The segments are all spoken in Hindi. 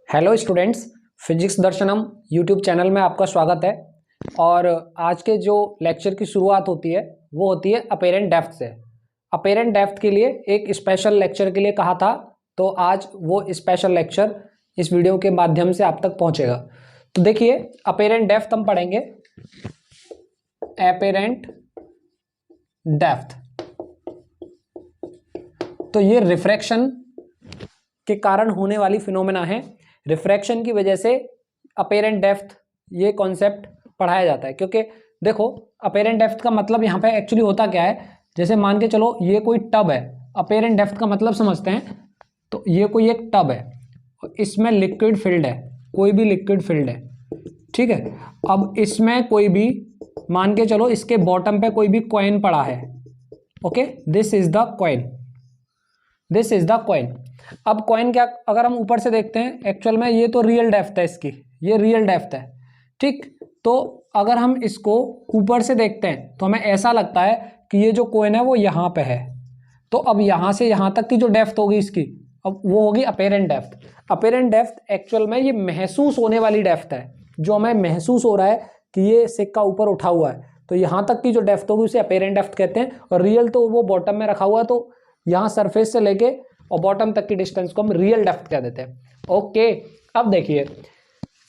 हेलो स्टूडेंट्स, फिजिक्स दर्शनम यूट्यूब चैनल में आपका स्वागत है। और आज के जो लेक्चर की शुरुआत होती है वो होती है अपेरेंट डेप्थ से। अपेरेंट डेप्थ के लिए एक स्पेशल लेक्चर के लिए कहा था, तो आज वो स्पेशल लेक्चर इस वीडियो के माध्यम से आप तक पहुंचेगा। तो देखिए, अपेरेंट डेप्थ हम पढ़ेंगे। अपेरेंट डेप्थ तो ये रिफ्रैक्शन के कारण होने वाली फिनोमेना है। रिफ्रैक्शन की वजह से अपेरेंट डेप्थ ये कॉन्सेप्ट पढ़ाया जाता है, क्योंकि देखो अपेरेंट डेप्थ का मतलब यहाँ पे एक्चुअली होता क्या है। जैसे मान के चलो ये कोई टब है, अपेरेंट डेप्थ का मतलब समझते हैं। तो ये कोई एक टब है, इसमें लिक्विड फिल्ड है, कोई भी लिक्विड फिल्ड है, ठीक है। अब इसमें कोई भी, मान के चलो इसके बॉटम पे कोई भी कॉइन पड़ा है, okay, this is the coin, this is the coin. अब कॉइन क्या, अगर हम ऊपर से देखते हैं एक्चुअल में ये तो रियल डेप्थ है इसकी, ये रियल डेप्थ है, ठीक। तो अगर हम इसको ऊपर से देखते हैं तो हमें ऐसा लगता है कि ये जो कॉइन है वो यहाँ पे है। तो अब यहाँ से यहाँ तक की जो डेप्थ होगी इसकी, अब वो होगी apparent depth. Apparent depth actual में ये महसूस होने वाली डेप्थ है, जो हमें महसूस हो रहा है कि ये सिक्का ऊपर उठा हुआ है, तो यहाँ तक की जो डेप्थ होगी उसे अपेरेंट डेप्थ कहते हैं। और रियल तो वो बॉटम में रखा हुआ है, तो यहाँ सरफेस से लेके और बॉटम तक की डिस्टेंस को हम रियल डेप्थ कह देते हैं। ओके, अब देखिए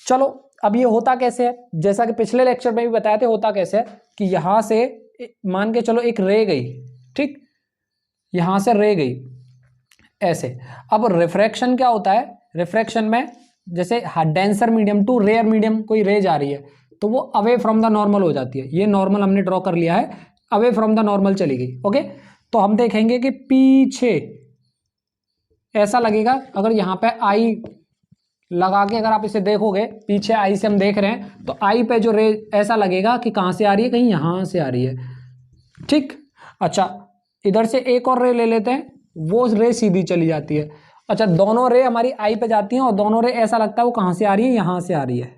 चलो, अब ये होता कैसे है, जैसा कि पिछले लेक्चर में भी बताया था, होता कैसे है कि यहां से मान के चलो एक रे गई, ठीक, यहां से रे गई ऐसे। अब रिफ्रैक्शन क्या होता है, रिफ्रैक्शन में जैसे denser medium to rare medium कोई रे जा रही है तो वो अवे फ्रॉम द नॉर्मल हो जाती है। ये नॉर्मल हमने ड्रॉ कर लिया है, अवे फ्रॉम द नॉर्मल चली गई। ओके, तो हम देखेंगे कि पीछे ऐसा लगेगा, अगर यहाँ पे आई लगा के अगर आप इसे देखोगे, पीछे आई से हम देख रहे हैं तो आई पे जो रे ऐसा लगेगा कि कहाँ से आ रही है, कहीं यहाँ से आ रही है, ठीक। अच्छा, इधर से एक और रे ले लेते हैं, वो रे सीधी चली जाती है। अच्छा, दोनों रे हमारी आई पे जाती हैं और दोनों रे ऐसा लगता है वो कहाँ से आ रही है, यहाँ से आ रही है।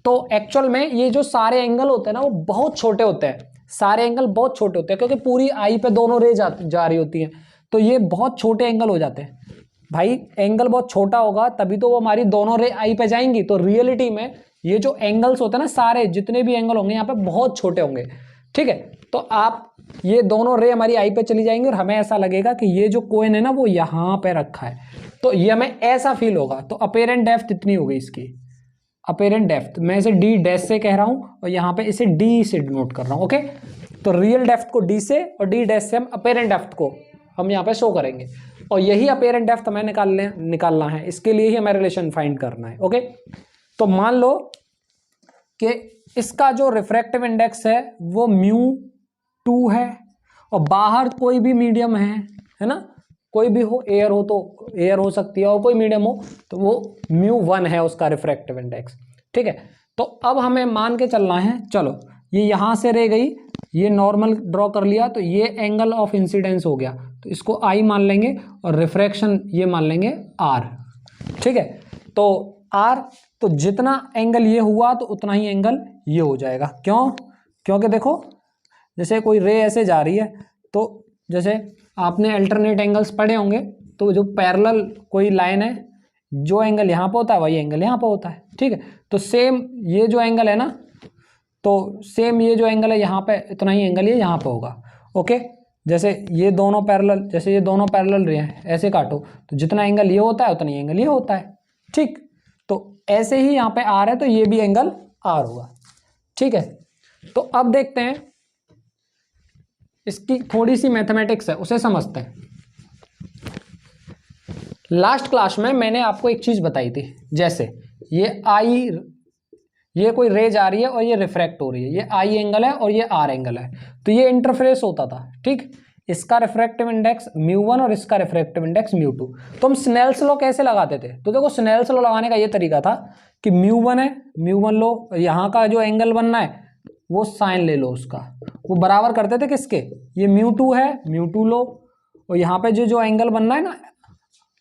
तो एक्चुअल में ये जो सारे एंगल होते हैं ना वो बहुत छोटे होते हैं, सारे एंगल बहुत छोटे होते हैं, क्योंकि पूरी आई पे दोनों रे जा रही होती हैं, तो ये बहुत छोटे एंगल हो जाते हैं। भाई एंगल बहुत छोटा होगा तभी तो वो हमारी दोनों रे आई पे जाएंगी। तो रियलिटी में ये जो एंगल्स होते हैं ना, सारे जितने भी एंगल होंगे यहाँ पे बहुत छोटे होंगे, ठीक है। तो आप ये दोनों रे हमारी आई पे चली जाएंगी और हमें ऐसा लगेगा कि ये जो कॉइन है ना वो यहाँ पे रखा है, तो ये हमें ऐसा फील होगा। तो अपेरेंट डेप्थ इतनी हो गई इसकी। अपेरेंट डेप्थ मैं इसे डी डैश से कह रहा हूं और यहाँ पे इसे डी से डिनोट कर रहा हूं। ओके, तो रियल डेप्थ को डी से और डी डैश से हम अपेरेंट डेप्थ को हम यहाँ पे शो करेंगे, और यही अपेरेंट डेप्थ हमें निकालना है, इसके लिए ही हमें रिलेशन फाइंड करना है। ओके, तो मान लो कि इसका जो रिफ्रैक्टिव इंडेक्स है वो μ2 है, और बाहर कोई भी मीडियम है ना, कोई भी हो, एयर हो तो एयर हो सकती है, और कोई मीडियम हो तो वो μ1 है उसका रिफ्रैक्टिव इंडेक्स, ठीक है। तो अब हमें मान के चलना है, चलो ये यहां से रह गई, ये नॉर्मल ड्रॉ कर लिया, तो ये एंगल ऑफ इंसिडेंस हो गया, तो इसको आई मान लेंगे, और रिफ्रैक्शन ये मान लेंगे आर, ठीक है। तो आर, तो जितना एंगल ये हुआ तो उतना ही एंगल ये हो जाएगा। क्यों? क्योंकि देखो जैसे कोई रे ऐसे जा रही है, तो जैसे आपने अल्टरनेट एंगल्स पढ़े होंगे, तो जो पैरेलल कोई लाइन है, जो एंगल यहाँ पे होता है वही एंगल यहाँ पे होता है, ठीक है। तो सेम ये जो एंगल है ना, तो सेम ये जो एंगल है यहाँ पे, इतना ही एंगल ये यहाँ पे होगा। ओके, जैसे ये दोनों पैरेलल, जैसे ये दोनों पैरेलल रहे हैं, ऐसे काटो तो जितना एंगल ये होता है उतना ही एंगल ये होता है, ठीक। तो ऐसे ही यहाँ पे आर है तो ये भी एंगल आर होगा, ठीक है। तो अब देखते हैं, इसकी थोड़ी सी मैथमेटिक्स है उसे समझते हैं। लास्ट क्लास में मैंने आपको एक चीज बताई थी, जैसे ये आई, ये कोई रे जा रही है और ये रिफ्रैक्ट हो रही है, ये आई एंगल है और ये आर एंगल है, तो ये इंटरफेरेंस होता था, ठीक। इसका रिफ्रैक्टिव इंडेक्स μ1 और इसका रिफ्रैक्टिव इंडेक्स μ2। तो हम स्नेल्स लॉ कैसे लगाते थे, तो देखो स्नेल्स लॉ लगाने का ये तरीका था कि μ1 है, μ1 लो, यहाँ का जो एंगल बनना है वो साइन ले लो उसका, वो बराबर करते थे किसके, ये μ2 है, μ2 लो, और यहाँ पे जो एंगल बनना है ना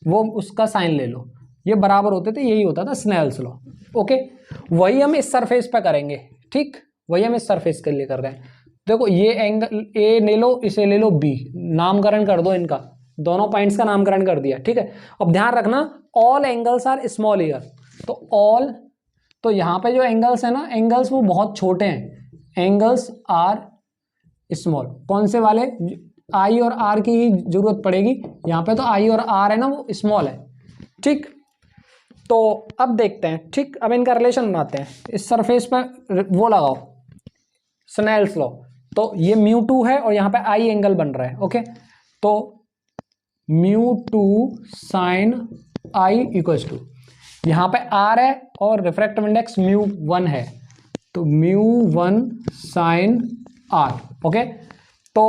वो उसका साइन ले लो, ये बराबर होते थे, यही होता था स्नेल्स लॉ। ओके, वही हम इस सरफेस पे करेंगे, ठीक, वही हम इस सरफेस के लिए कर रहे हैं। देखो ये एंगल ए ले लो, इसे ले लो बी, नामकरण कर दो इनका, दोनों पॉइंट्स का नामकरण कर दिया, ठीक है। अब ध्यान रखना all angles are small here, तो ऑल, तो यहाँ पे जो एंगल्स है ना, एंगल्स वो बहुत छोटे हैं, एंगल्स आर स्मॉल। कौन से वाले? आई और आर की ही जरूरत पड़ेगी यहाँ पे, तो आई और आर है ना वो स्मॉल है, ठीक। तो अब देखते हैं, ठीक, अब इनका रिलेशन बनाते हैं। इस सरफेस पर वो लगाओ स्नेल्स लॉ, तो ये μ2 है और यहाँ पे आई एंगल बन रहा है, ओके। तो μ2 sin आई इक्वल्स टू, यहाँ पे r है और रिफ्रैक्टिव इंडेक्स μ1 है, तो μ1 sin r, ओके। तो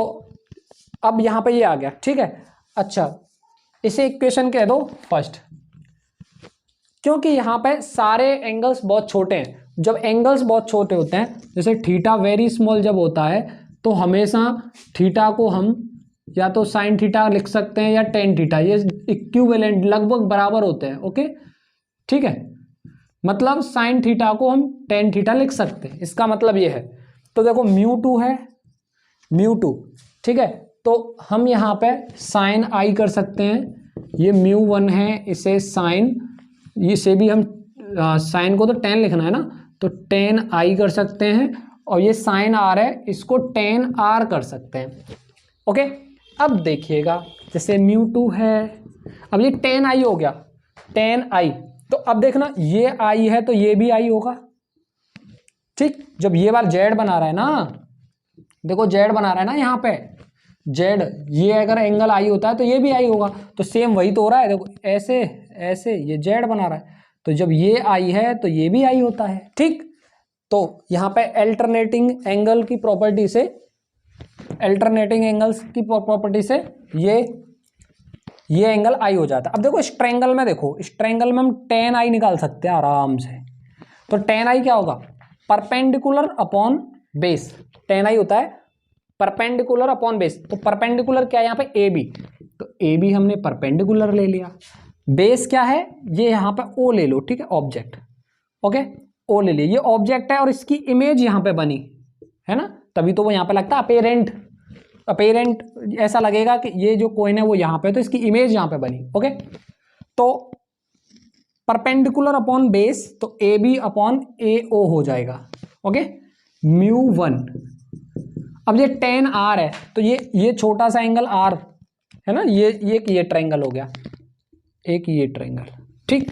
अब यहाँ पे ये आ गया, ठीक है। अच्छा, इसे इक्वेशन कह दो फर्स्ट, क्योंकि यहाँ पे सारे एंगल्स बहुत छोटे हैं। जब एंगल्स बहुत छोटे होते हैं, जैसे थीटा वेरी स्मॉल जब होता है, तो हमेशा थीटा को हम या तो साइन थीटा लिख सकते हैं या टेन थीटा, ये इक्विवेलेंट लगभग बराबर होते हैं, ओके, ठीक है। मतलब साइन थीटा को हम टेन थीटा लिख सकते हैं, इसका मतलब ये है। तो देखो μ2 है, μ2, ठीक है, तो हम यहाँ पे साइन आई कर सकते हैं, ये μ1 है, इसे साइन, इसे भी हम साइन को तो टेन लिखना है ना, तो टेन आई कर सकते हैं, और ये साइन आर है, इसको टेन आर कर सकते हैं, ओके। अब देखिएगा, जैसे μ2 है, अब ये टेन आई हो गया, टेन आई, तो अब देखना ये आई है तो ये भी आई होगा, ठीक। जब ये बार जेड बना रहा है ना, देखो जेड बना रहा है ना यहाँ पे, जेड, ये अगर एंगल आई होता है तो ये भी आई होगा, तो सेम वही तो हो रहा है, देखो ऐसे ऐसे ये जेड बना रहा है, तो जब ये आई है तो ये भी आई होता है, ठीक। तो यहाँ पे अल्टरनेटिंग एंगल की प्रॉपर्टी से, अल्टरनेटिंग एंगल्स की प्रॉपर्टी से ये एंगल आई हो जाता है। अब देखो इस ट्रायंगल में, देखो इस ट्रायंगल में हम टेन आई निकाल सकते हैं आराम से, तो टेन आई क्या होगा? Perpendicular upon base, ten I होता है परपेंडिकुलर अपॉन बेस, तो परपेंडिकुलर क्या है यहाँ पे? ए बी, तो ए बी हमने परपेंडिकुलर ले लिया, बेस क्या है? ये यहाँ पे ओ ले लो, ठीक है, ऑब्जेक्ट, ओके, ओ ले लिया, ये ऑब्जेक्ट है और इसकी इमेज यहाँ पे बनी है ना, तभी तो वो यहाँ पे लगता है अपेरेंट, अपेरेंट ऐसा लगेगा कि ये जो कोइन है वो यहाँ पे, तो इसकी इमेज यहाँ पे बनी, ओके। तो परपेंडिकुलर अपॉन बेस, तो ए बी अपॉन ए ओ हो जाएगा, ओके, μ1। अब ये टेन आर है, तो ये छोटा सा एंगल आर है ना, ये ट्रायंगल हो गया, एक ये ट्रायंगल, ठीक।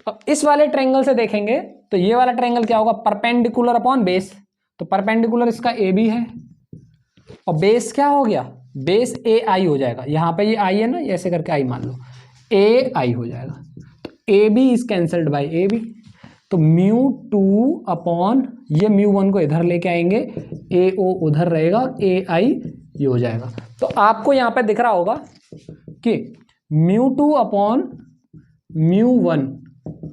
अब इस वाले ट्रायंगल से देखेंगे तो ये वाला ट्रायंगल क्या होगा? परपेंडिकुलर अपॉन बेस, तो परपेंडिकुलर इसका ए बी है, और बेस क्या हो गया? बेस ए आई हो जाएगा, यहाँ पे ये आई है ना, ऐसे करके आई मान लो, ए आई हो जाएगा, तो A B is cancelled by A B, तो μ2 अपॉन ये μ1 को इधर लेके आएंगे, ए ओ उधर रहेगा, ए आई ये हो जाएगा। तो आपको यहाँ पे दिख रहा होगा कि μ2 अपॉन μ1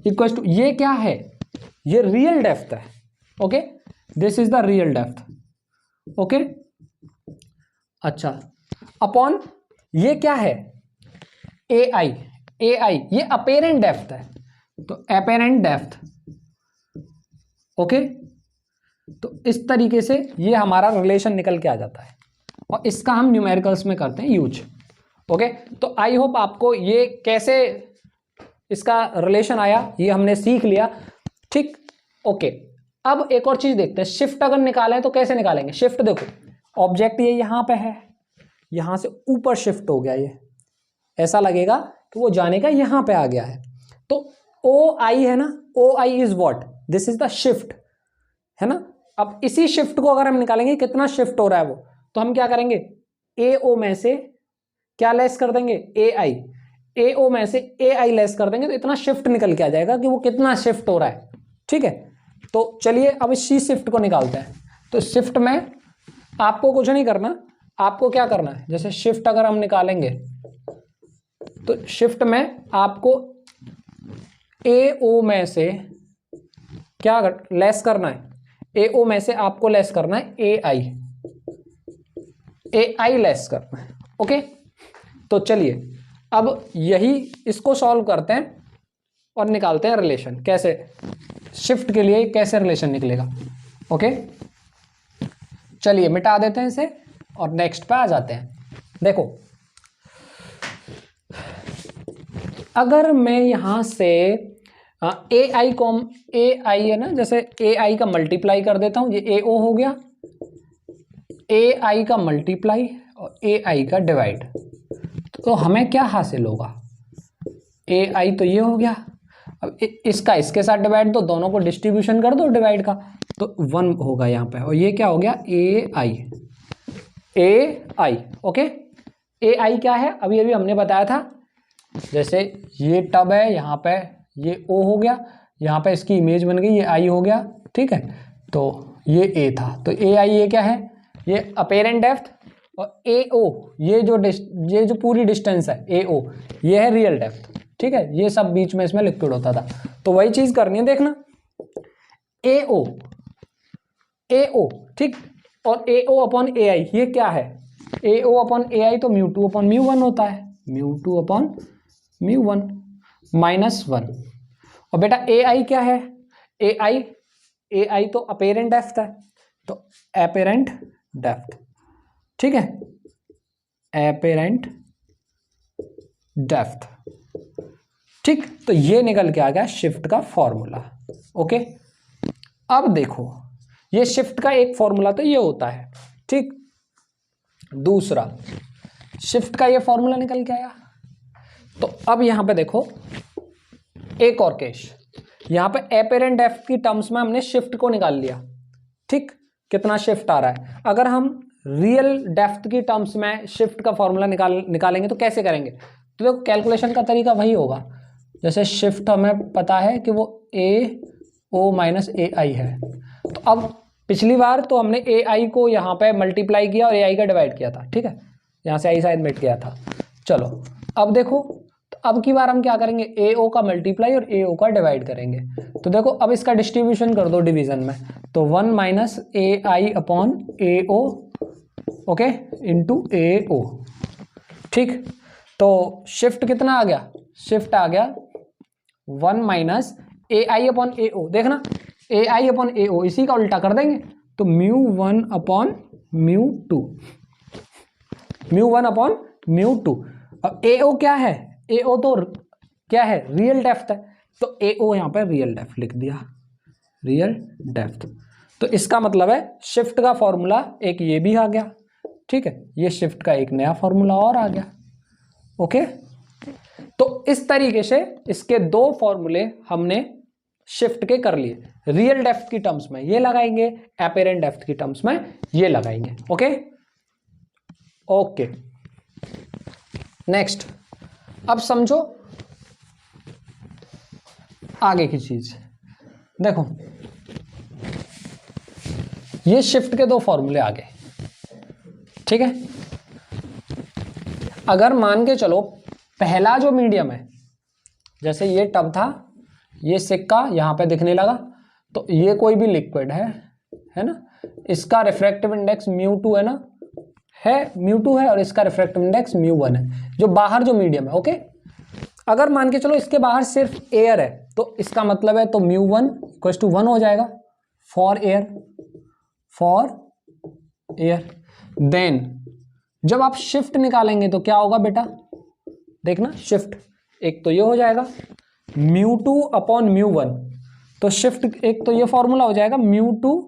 इक्वल टू, ये क्या है? ये रियल डेप्थ है, okay, this is the real depth, okay. अच्छा, अपॉन ये क्या है? ए आई, ए आई ये अपेरेंट डेप्थ है, तो अपेरेंट डेप्थ, ओके। तो इस तरीके से ये हमारा रिलेशन निकल के आ जाता है, और इसका हम न्यूमेरिकल्स में करते हैं यूज, ओके। तो आई होप आपको ये कैसे इसका रिलेशन आया ये हमने सीख लिया, ठीक, ओके। अब एक और चीज देखते हैं, शिफ्ट अगर निकालें तो कैसे निकालेंगे? शिफ्ट देखो, ऑब्जेक्ट ये यहाँ पे है, यहाँ से ऊपर शिफ्ट हो गया, ये ऐसा लगेगा कि वो जाने का यहाँ पे आ गया है, तो ओ आई है ना, O I is what? This is the shift, है ना। अब इसी शिफ्ट को अगर हम निकालेंगे कितना शिफ्ट हो रहा है वो, तो हम क्या करेंगे? ए ओ में से क्या लेस कर देंगे? ए आई, ए ओ में से ए आई लेस कर देंगे, तो इतना शिफ्ट निकल के आ जाएगा कि वो कितना शिफ्ट हो रहा है, ठीक है। तो चलिए अब इसी शिफ्ट को निकालते हैं। तो शिफ्ट में आपको कुछ नहीं करना, आपको क्या करना है? जैसे शिफ्ट अगर हम निकालेंगे तो शिफ्ट में आपको ए ओ में से क्या लेस करना है? ए ओ में से आपको लेस करना है ए आई लेस करना है, ओके। तो चलिए अब यही इसको सॉल्व करते हैं और निकालते हैं रिलेशन, कैसे शिफ्ट के लिए कैसे रिलेशन निकलेगा, ओके। चलिए मिटा देते हैं इसे और नेक्स्ट पे आ जाते हैं। देखो अगर मैं यहाँ से ए आई है ना, जैसे ए आई का मल्टीप्लाई कर देता हूँ, ये ए ओ हो गया, ए आई का मल्टीप्लाई और ए आई का डिवाइड, तो हमें क्या हासिल होगा, ए आई तो ये हो गया, अब इसका इसके साथ डिवाइड दो, दोनों को डिस्ट्रीब्यूशन कर दो डिवाइड का, तो 1 होगा यहाँ पे, और ये क्या हो गया ए आई। ओके, ए आई क्या है, अभी अभी हमने बताया था, जैसे ये टब है, यहाँ पे ये ओ हो गया, यहाँ पे इसकी इमेज बन गई, ये आई हो गया, ठीक है, तो ये ए था, तो ए आई ये क्या है, ये अपेरेंट डेप्थ, और ए ओ ये जो पूरी डिस्टेंस है ए ओ, ये है रियल डेप्थ, ठीक है, ये सब बीच में इसमें लिक्विड होता था, तो वही चीज करनी है, देखना ए ओ, ठीक, और ए ओ अपॉन ए आई ये क्या है, ए ओ अपॉन ए आई तो mu two upon mu one होता है, mu two upon mu one minus 1, और बेटा ए आई क्या है, ए आई तो अपेरेंट डेप्थ है, तो अपेरेंट डेप्थ, ठीक है, अपेरेंट डेप्थ, ठीक, तो ये निकल के आ गया शिफ्ट का फॉर्मूला। ओके, अब देखो ये शिफ्ट का एक फॉर्मूला तो ये होता है, ठीक, दूसरा शिफ्ट का ये फॉर्मूला निकल के आया, तो अब यहां पे देखो एक और केस, यहां पे अपेरेंट डेप्थ की टर्म्स में हमने शिफ्ट को निकाल लिया, ठीक, कितना शिफ्ट आ रहा है, अगर हम रियल डेप्थ की टर्म्स में शिफ्ट का फॉर्मूला निकालेंगे तो कैसे करेंगे, तो देखो कैलकुलेशन का तरीका वही होगा, जैसे शिफ्ट हमें पता है कि वो ए ओ माइनस ए आई है, तो अब पिछली बार तो हमने ए आई को यहाँ पे मल्टीप्लाई किया और ए आई का डिवाइड किया था, ठीक है, यहाँ से आई साइड मिट गया था, चलो अब देखो, तो अब की बार हम क्या करेंगे, ए ओ का मल्टीप्लाई और ए ओ का डिवाइड करेंगे, तो देखो अब इसका डिस्ट्रीब्यूशन कर दो डिवीजन में, तो 1 माइनस ए आई अपॉन ए ओ, ओके, इंटू ए ओ, ठीक, तो शिफ्ट कितना आ गया, शिफ्ट आ गया 1 माइनस ए आई अपॉन ए ओ, देखना ए आई अपॉन ए ओ इसी का उल्टा कर देंगे, तो mu 1 upon mu 2, mu 1 upon mu 2, अब ए ओ क्या है, ए ओ तो क्या है, रियल डेप्थ है, तो ए ओ यहाँ पे रियल डेप्थ लिख दिया, रियल डेप्थ, तो इसका मतलब है शिफ्ट का फॉर्मूला एक ये भी आ गया, ठीक है, ये शिफ्ट का एक नया फॉर्मूला और आ गया। ओके, तो इस तरीके से इसके दो फॉर्मूले हमने शिफ्ट के कर लिए, रियल डेप्थ की टर्म्स में ये लगाएंगे, अपेरेंट डेप्थ की टर्म्स में ये लगाएंगे। ओके ओके, नेक्स्ट, अब समझो आगे की चीज, देखो ये शिफ्ट के दो फॉर्मूले आ गए, ठीक है, अगर मान के चलो पहला जो मीडियम है, जैसे ये टब था, ये सिक्का यहां पे दिखने लगा, तो ये कोई भी लिक्विड है ना, इसका रिफ्रैक्टिव इंडेक्स μ2 है ना, है μ2 है, और इसका रिफ्रैक्टिव इंडेक्स μ1 है, जो बाहर जो मीडियम है। ओके, अगर मान के चलो इसके बाहर सिर्फ एयर है, तो इसका मतलब है तो μ1 = 1 हो जाएगा फॉर एयर। देन जब आप शिफ्ट निकालेंगे तो क्या होगा बेटा, देखना शिफ्ट एक तो ये हो जाएगा μ2 अपॉन μ1, तो शिफ्ट एक तो ये फॉर्मूला हो जाएगा μ2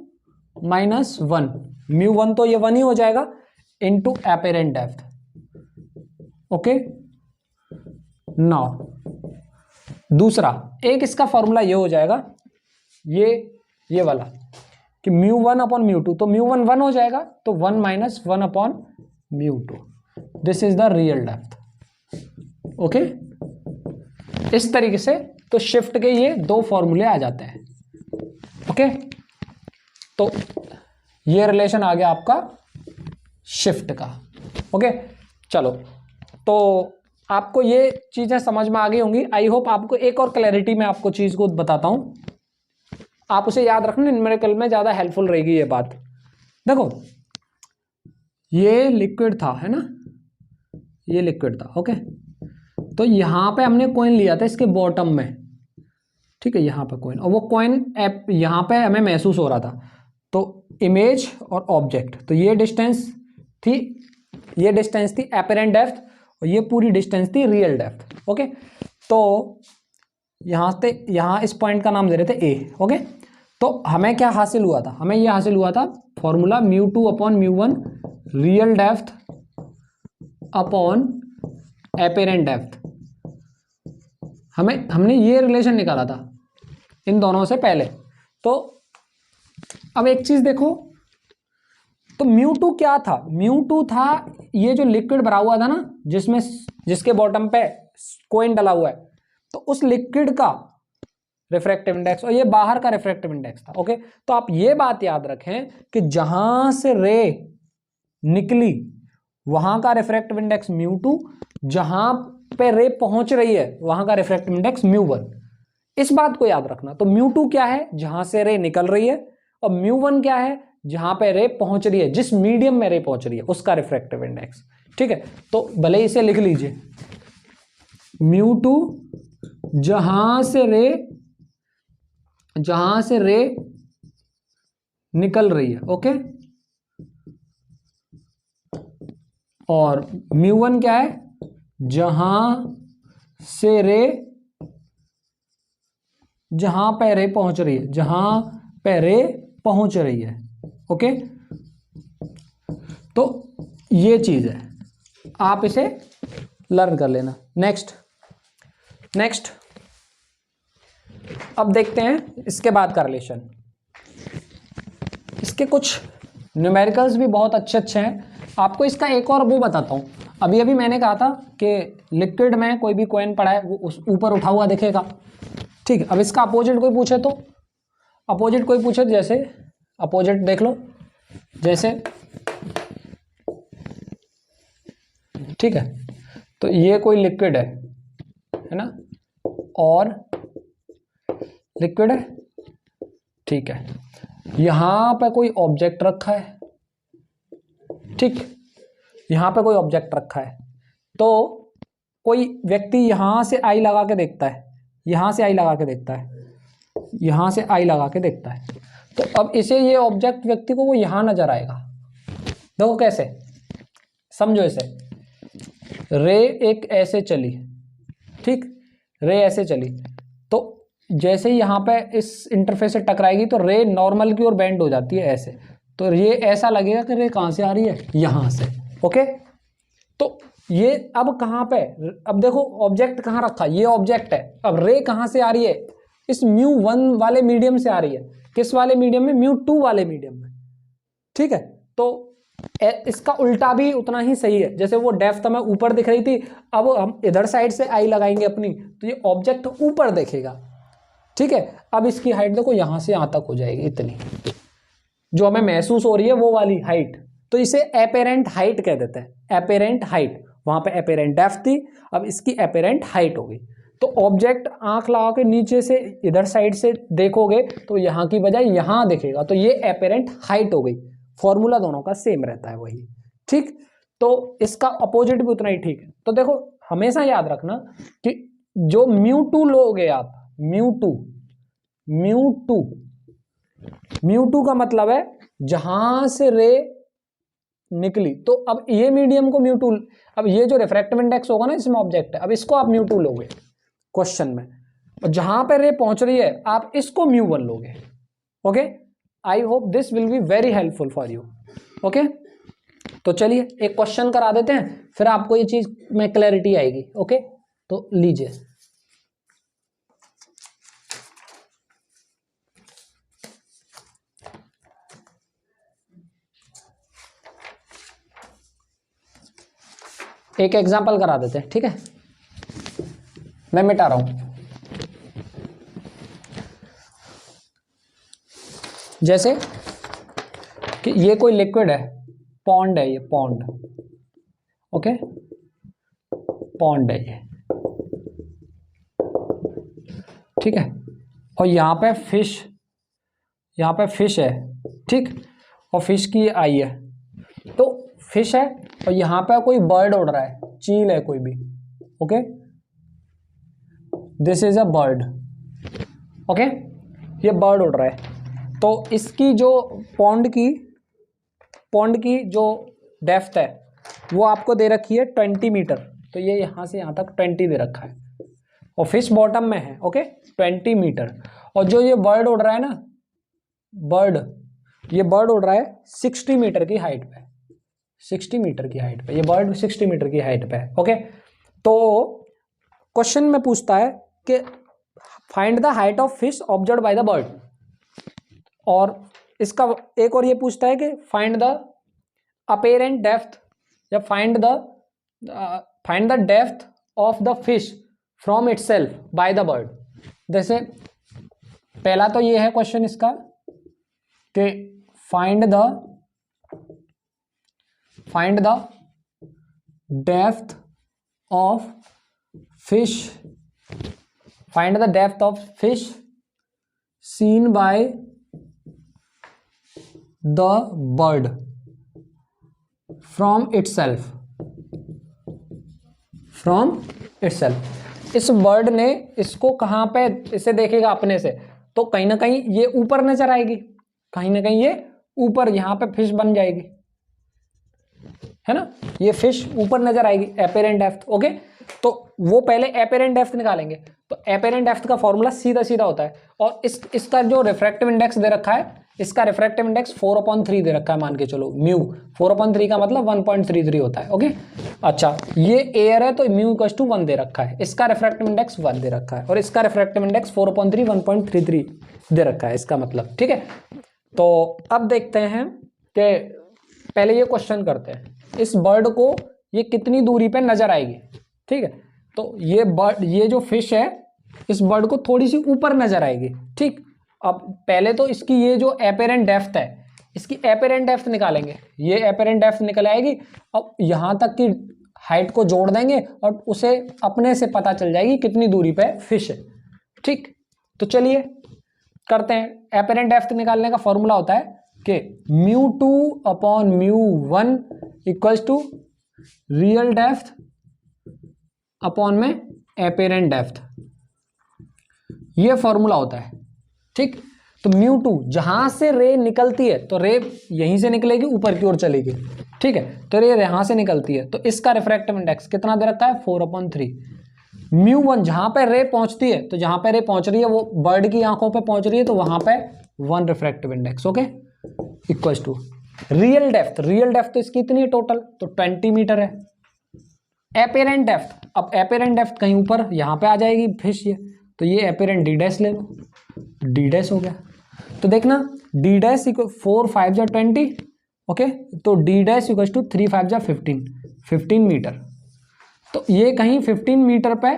माइनस 1, μ1 तो ये 1 ही हो जाएगा into apparent depth. Okay, now दूसरा एक इसका फॉर्मूला ये हो जाएगा, ये वाला कि μ1 अपॉन μ2, तो μ1 1 हो जाएगा, तो 1 minus 1 upon μ2, this is the real depth. Okay, इस तरीके से तो शिफ्ट के ये दो फॉर्मूले आ जाते हैं। ओके, तो ये रिलेशन आ गया आपका शिफ्ट का। ओके, चलो, तो आपको ये चीजें समझ में आ गई होंगी, आई होप। आपको एक और क्लैरिटी में आपको चीज को बताता हूं, आप उसे याद रखना, न्यूमेरिकल में ज्यादा हेल्पफुल रहेगी ये बात। देखो ये लिक्विड था, है ना, ये लिक्विड था। ओके, तो यहां पे हमने कॉइन लिया था इसके बॉटम में, ठीक है, यहां पे कॉइन, और वो कॉइन यहां पे हमें महसूस हो रहा था, तो इमेज और ऑब्जेक्ट, तो ये डिस्टेंस थी एपेरेंट डेप्थ, और ये पूरी डिस्टेंस थी रियल डेप्थ। ओके, तो यहाँ से यहाँ इस पॉइंट का नाम दे रहे थे ए, ओके। तो हमें क्या हासिल हुआ था, हमें ये हासिल हुआ था formula μ2 upon μ1 real depth upon apparent depth. हमने ये रिलेशन निकाला था इन दोनों से पहले। तो अब एक चीज देखो, तो μ2 क्या था, μ2 था ये जो लिक्विड भरा हुआ था ना, जिसके बॉटम पे कोइन डला हुआ है, तो उस लिक्विड का रिफ्रैक्टिव इंडेक्स और ये बाहर का रिफ्रैक्टिव इंडेक्स था, ओके। तो आप ये बात याद रखें कि जहां से रे निकली वहां का रिफ्रैक्टिव इंडेक्स μ2, जहां पे रे पहुंच रही है वहां का रिफ्रैक्टिव इंडेक्स μ1। इस बात को याद रखना। तो μ2 क्या है, जहां से रे निकल रही है, और μ1 क्या है, जहां पे रे पहुंच रही है, जिस मीडियम में रे पहुंच रही है उसका रिफ्रैक्टिव इंडेक्स, ठीक है। तो भले इसे लिख लीजिए μ2 जहां से रे निकल रही है, ओके। और μ1 क्या है, जहां पे रे पहुंच रही है, जहां पे रे पहुंच रही है, ओके। तो ये चीज है, आप इसे लर्न कर लेना। नेक्स्ट अब देखते हैं इसके बाद का रिलेशन। इसके कुछ न्यूमेरिकल्स भी बहुत अच्छे हैं। आपको इसका एक और वो बताता हूँ। अभी मैंने कहा था कि लिक्विड में कोई भी कॉइन पड़ा है वो उस ऊपर उठा हुआ दिखेगा, ठीक है। अब इसका अपोजिट कोई पूछे तो जैसे अपोजिट देख लो, जैसे, ठीक है। तो ये कोई लिक्विड है ना, और लिक्विड है, ठीक है। यहां पे कोई ऑब्जेक्ट रखा है, ठीक, यहां पे कोई ऑब्जेक्ट रखा है। तो कोई व्यक्ति यहां से आई लगा के देखता है, यहां से आई लगा के देखता है। तो अब इसे ये ऑब्जेक्ट व्यक्ति को वो यहां नजर आएगा। देखो कैसे, समझो इसे। रे एक ऐसे चली, ठीक, रे ऐसे चली, तो जैसे ही यहाँ पे इस इंटरफेस से टकराएगी तो रे नॉर्मल की ओर बेंड हो जाती है ऐसे। तो ये ऐसा लगेगा कि रे कहाँ से आ रही है, यहाँ से, ओके। तो ये अब कहाँ पे, अब देखो ऑब्जेक्ट कहाँ रखा, ये ऑब्जेक्ट है। अब रे कहाँ से आ रही है, इस μ1 वाले मीडियम से आ रही है। किस वाले मीडियम में, μ2 वाले मीडियम में, ठीक है। तो इसका उल्टा भी उतना ही सही है। जैसे वो डेप्थ हमें ऊपर दिख रही थी, अब हम इधर साइड से आई लगाएंगे अपनी, तो ये ऑब्जेक्ट ऊपर देखेगा, ठीक है। अब इसकी हाइट देखो यहां से यहां तक हो जाएगी, इतनी जो हमें महसूस हो रही है वो वाली हाइट। तो इसे एपेरेंट हाइट कह देते हैं, एपेरेंट हाइट। वहां पे एपेरेंट डेप्थ थी, अब इसकी एपेरेंट हाइट हो गई। तो ऑब्जेक्ट आंख लगा के नीचे से इधर साइड से देखोगे तो यहाँ की बजाय यहाँ दिखेगा, तो ये एपेरेंट हाइट हो गई। फॉर्मूला दोनों का सेम रहता है वही, ठीक। तो इसका अपोजिट भी उतना ही ठीक है। तो देखो हमेशा याद रखना कि जो μ2 लोगे आप, μ2 का मतलब है जहां से रे निकली। तो अब ये मीडियम को μ2, अब ये जो रिफ्रैक्टिव इंडेक्स होगा ना इसमें ऑब्जेक्ट है, अब इसको आप μ2 लोगे क्वेश्चन में, और जहां पे रे पहुंच रही है आप इसको μ1 लोगे, okay. I hope this will be very helpful for you, okay. तो चलिए एक क्वेश्चन करा देते हैं, फिर आपको ये चीज में क्लैरिटी आएगी, ओके। तो लीजिए, एक एग्जांपल करा देते हैं, ठीक है। मैं मिटा रहा हूं। जैसे कि ये कोई लिक्विड है, पॉन्ड है, ये पॉन्ड, ओके, पॉन्ड है ये, ठीक है। और यहाँ पे फिश है, ठीक, और फिश की आई है। तो फिश है और यहाँ पे कोई बर्ड उड़ रहा है, चील है कोई भी, okay, this is a bird, okay, ये बर्ड उड़ रहा है। तो इसकी जो पॉन्ड की जो डेप्थ है वो आपको दे रखी है 20 मीटर। तो ये यहाँ से यहाँ तक 20 दे रखा है। और फिश बॉटम में है, ओके 20 मीटर। और जो ये बर्ड उड़ रहा है ना, ये बर्ड उड़ रहा है 60 मीटर की हाइट पे, 60 मीटर की हाइट पे, ये बर्ड 60 मीटर की हाइट पे है, ओके। तो क्वेश्चन में पूछता है कि find the height of fish observed by the bird, और इसका एक और ये पूछता है कि फाइंड द अपेरेंट डेप्थ या find the depth of the fish from itself by the bird. जैसे पहला तो ये है क्वेश्चन इसका कि find the depth of fish seen by the bird from itself. इस बर्ड ने इसको कहाँ पे इसे देखेगा अपने से, तो कहीं ना कहीं ये ऊपर नजर आएगी, कहीं ना कहीं ये ऊपर यहाँ पे फिश बन जाएगी, है ना, ये फिश ऊपर नजर आएगी, एपेरेंट डेप्थ, ओके। तो वो पहले एपेरेंट डेप्थ निकालेंगे, तो एपेरेंट डेप्थ का फॉर्मूला सीधा सीधा होता है, और इसका जो रिफ्रैक्टिव इंडेक्स दे रखा है, इसका रिफ्रैक्टिव इंडेक्स 4/3 दे रखा है, मान के चलो म्यू 4/3 का मतलब 1.33 होता है, ओके। अच्छा, ये एयर है तो म्यू इक्वल्स टू 1 दे रखा है, इसका रिफ्रैक्टिव इंडेक्स 1 दे रखा है, और इसका रिफ्रैक्टिव इंडेक्स 4/3 1.33 दे रखा है, इसका मतलब, ठीक है। तो अब देखते हैं कि पहले ये क्वेश्चन करते हैं, इस बर्ड को ये कितनी दूरी पे नजर आएगी, ठीक है। तो ये जो फिश है, इस बर्ड को थोड़ी सी ऊपर नजर आएगी, ठीक। अब पहले तो इसकी ये जो एपेरेंट डेप्थ है, इसकी एपेरेंट डेप्थ निकालेंगे, ये एपेरेंट डेप्थ निकल आएगी। अब यहाँ तक की हाइट को जोड़ देंगे और उसे अपने से पता चल जाएगी कितनी दूरी पे फिश है, ठीक। तो चलिए करते हैं। एपेरेंट डेप्थ निकालने का फॉर्मूला होता है कि μ2/μ1 equals to real depth upon में एपेरेंट डेप्थ, ये फॉर्मूला होता है, ठीक। तो μ2 जहां से रे निकलती है, तो रे यहीं से निकलेगी, ऊपर की ओर चलेगी, ठीक है। तो रे यहां से निकलती है, तो इसका रिफ्रैक्टिव इंडेक्स कितना दे रखा है 4/3। μ1 जहां पे रे पहुंचती है, तो जहां पे रे पहुंच रही है वो बर्ड की आंखों पे पहुंच रही है, तो वहां पे 1 refractive index, okay, equals to real depth तो इसकी इतनी है टोटल, तो 20 मीटर है। एपेरेंट डेप्थ, अब एपेरेंट डेप्थ कहीं ऊपर यहाँ पे आ जाएगी फिश, ये तो ये एपेरेंट डी डैश ले लो, डी डैश हो गया। तो देखना डी डैश इक्वल 4 5 जा 20, ओके, तो डी डैश इक्वल टू 3 5 जा 15 मीटर। तो ये कहीं 15 मीटर पे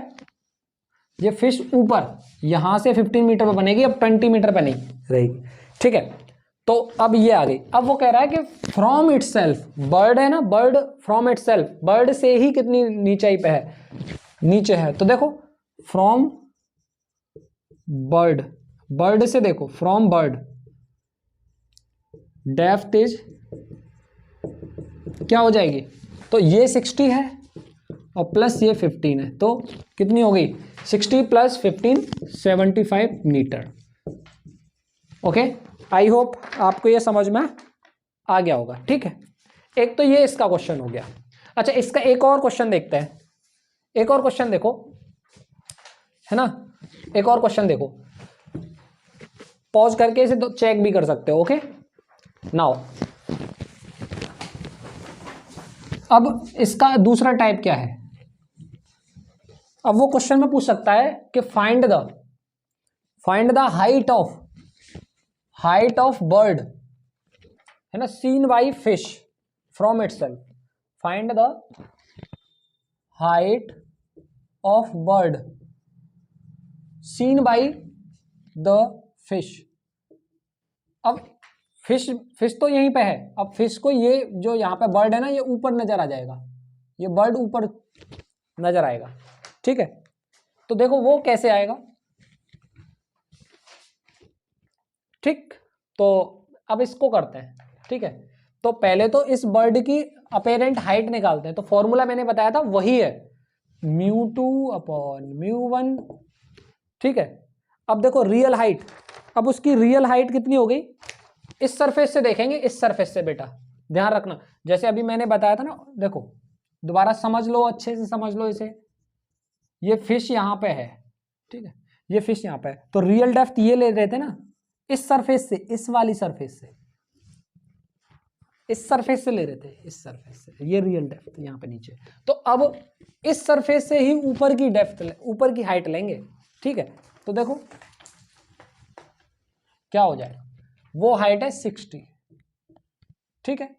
ये फिश ऊपर यहां से 15 मीटर पे बनेगी, अब 20 मीटर पे नहीं रहेगी, ठीक है। तो अब ये आ गई। अब वो कह रहा है कि फ्रॉम इटसेल्फ, बर्ड है ना, बर्ड फ्रॉम इटसेल्फ, बर्ड से ही कितनी नीचाई पे है, नीचे है। तो देखो फ्रॉम बर्ड से देखो, फ्रॉम बर्ड डेप्थ इज क्या हो जाएगी, तो ये 60 है और प्लस ये 15 है, तो कितनी हो गई 60 + 15 75 मीटर, ओके। आई होप आपको ये समझ में आ गया होगा, ठीक है। एक तो ये इसका क्वेश्चन हो गया। अच्छा, इसका एक और क्वेश्चन देखते हैं, एक और क्वेश्चन देखो, है ना, एक और क्वेश्चन देखो, पॉज करके इसे चेक भी कर सकते हो, ओके। नाउ अब इसका दूसरा टाइप क्या है, अब वो क्वेश्चन में पूछ सकता है कि find the height of bird, है ना, scene by fish from itself, find the height of bird scene by the fish. अब फिश तो यहीं पे है, अब फिश को ये जो यहाँ पे बर्ड है ना, ये ऊपर नजर आ जाएगा, ये बर्ड ऊपर नजर आएगा, ठीक है। तो देखो वो कैसे आएगा, ठीक। तो अब इसको करते हैं, ठीक है। तो पहले तो इस बर्ड की अपेरेंट हाइट निकालते हैं, तो फॉर्मूला मैंने बताया था वही है μ2/μ1, ठीक है। अब देखो रियल हाइट, अब उसकी रियल हाइट कितनी हो गई, इस सरफेस से देखेंगे, इस सरफेस से बेटा ध्यान रखना, जैसे अभी मैंने बताया था ना, देखो दोबारा समझ लो, अच्छे से समझ लो इसे। ये फिश यहाँ पे है, ठीक है, ये फिश यहाँ पे है, तो रियल डेप्थ ये ले रहे थे ना, इस सरफेस से, इस वाली सरफेस से, इस सरफेस से ले रहे थे, इस सरफेस से, ये रियल डेप्थ यहाँ पे नीचे। तो अब इस सरफेस से ही ऊपर की डेप्थ, ऊपर की हाइट लेंगे, ठीक है। तो देखो क्या हो जाएगा, वो हाइट है 60, ठीक है,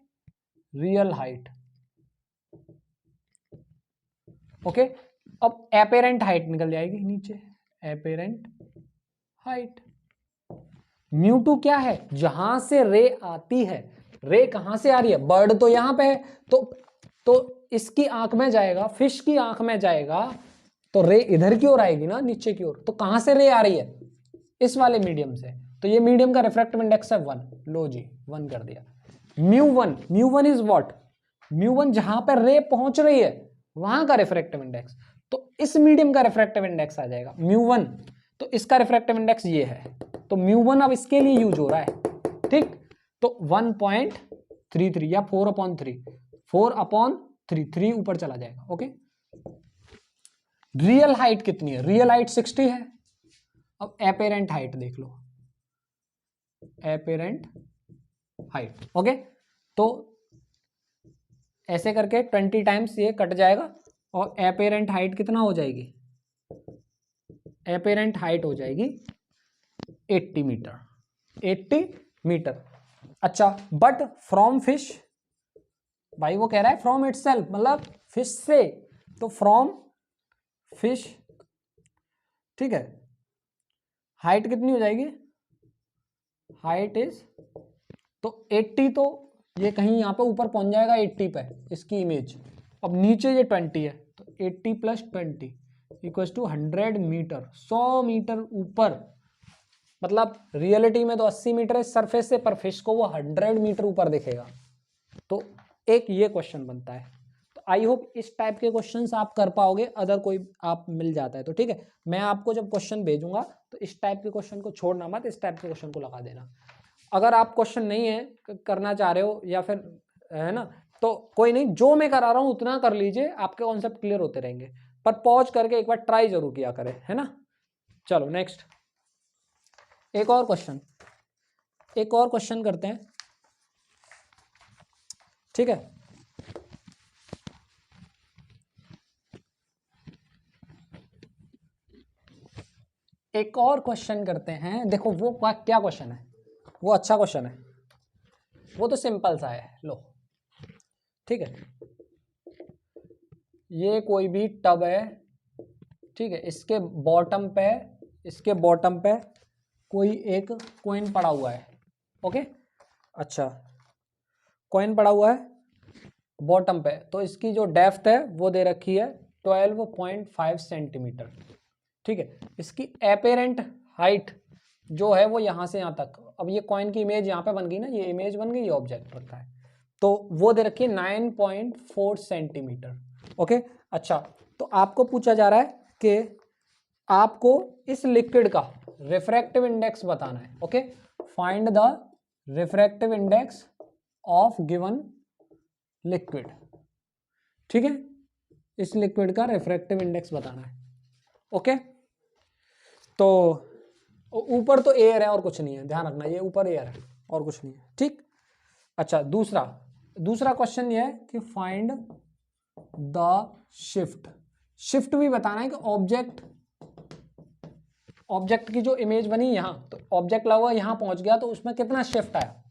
रियल हाइट, ओके। अब एपेरेंट हाइट निकल जाएगी नीचे, एपेरेंट हाइट। μ2 क्या है, जहां से रे आती है, रे कहां से आ रही है, बर्ड तो यहां पे है, तो इसकी आंख में जाएगा, फिश की आंख में जाएगा, तो रे इधर की ओर आएगी ना, नीचे की ओर। तो कहां से रे आ रही है, इस वाले मीडियम से, तो ये मीडियम का रिफ्रैक्टिव इंडेक्स है 1, लो जी 1 कर दिया। μ1 इज व्हाट, μ1 जहां पर रे पहुंच रही है वहां का रिफ्रैक्टिव इंडेक्स, तो इस मीडियम का रिफ्रैक्टिव इंडेक्स आ जाएगा μ1, तो इसका रिफ्रैक्टिव इंडेक्स ये है, तो μ1 अब इसके लिए यूज हो रहा है, ठीक। तो 1.33 या 4/3, 4/3, 3 ऊपर चला जाएगा, ओके। रियल हाइट कितनी है, रियल हाइट 60 है। अब एपेरेंट हाइट देख लो, एपेरेंट हाइट, ओके। तो ऐसे करके 20 टाइम्स ये कट जाएगा और एपेरेंट हाइट कितना हो जाएगी, एपेरेंट हाइट हो जाएगी 80 मीटर, 80 मीटर। अच्छा, बट फ्रॉम फिश, भाई वो कह रहा है फ्रॉम इटसेल्फ, मतलब फिश से, तो फ्रॉम फिश, ठीक है, हाइट कितनी हो जाएगी, हाइट इज, तो 80, तो ये कहीं यहाँ पे ऊपर पहुंच जाएगा 80 पे इसकी इमेज। अब नीचे ये 20 है, तो 80 + 20 = 100 मीटर, 100 मीटर ऊपर, मतलब रियलिटी में तो 80 मीटर है सरफेस से, पर फिश को वो 100 मीटर ऊपर दिखेगा। तो एक ये क्वेश्चन बनता है। तो आई होप इस टाइप के क्वेश्चंस आप कर पाओगे, अदर कोई आप मिल जाता है तो ठीक है। मैं आपको जब क्वेश्चन भेजूंगा तो इस टाइप के क्वेश्चन को छोड़ना मत, इस टाइप के क्वेश्चन को लगा देना। अगर आप क्वेश्चन नहीं है करना चाह रहे हो या फिर है ना, तो कोई नहीं, जो मैं करा रहा हूं उतना कर लीजिए, आपके कॉन्सेप्ट क्लियर होते रहेंगे, पर पॉज करके एक बार ट्राई जरूर किया करें, है ना। चलो नेक्स्ट, एक और क्वेश्चन करते हैं, ठीक है। एक और क्वेश्चन करते हैं, देखो वो क्या क्वेश्चन है, वो अच्छा क्वेश्चन है, वो तो सिंपल सा है, लो ठीक है। ये कोई भी टब है, ठीक है, इसके बॉटम पे कोई एक कॉइन पड़ा हुआ है, ओके। अच्छा, कॉइन पड़ा हुआ है बॉटम पे, तो इसकी जो डेप्थ है वो दे रखी है 12.5 सेंटीमीटर, ठीक है। इसकी एपेरेंट हाइट जो है वो यहाँ से यहाँ तक, अब ये कॉइन की इमेज यहाँ पे बन गई ना, ये इमेज बन गई, ये ऑब्जेक्ट रखा है, तो वो दे रखी है 9.4 सेंटीमीटर, ओके। अच्छा, तो आपको पूछा जा रहा है कि आपको इस लिक्विड का रिफ्रैक्टिव इंडेक्स बताना है, okay. Find the refractive index of given liquid, ठीक है, इस लिक्विड का रिफ्रैक्टिव इंडेक्स बताना है, ओके। तो ऊपर तो एयर है और कुछ नहीं है, ध्यान रखना, ये ऊपर एयर है और कुछ नहीं है, ठीक। अच्छा, दूसरा क्वेश्चन ये है कि फाइंड द शिफ्ट भी बताना है कि ऑब्जेक्ट की जो इमेज बनी यहां, तो ऑब्जेक्ट लगा यहां पहुंच गया, तो उसमें कितना शिफ्ट आया,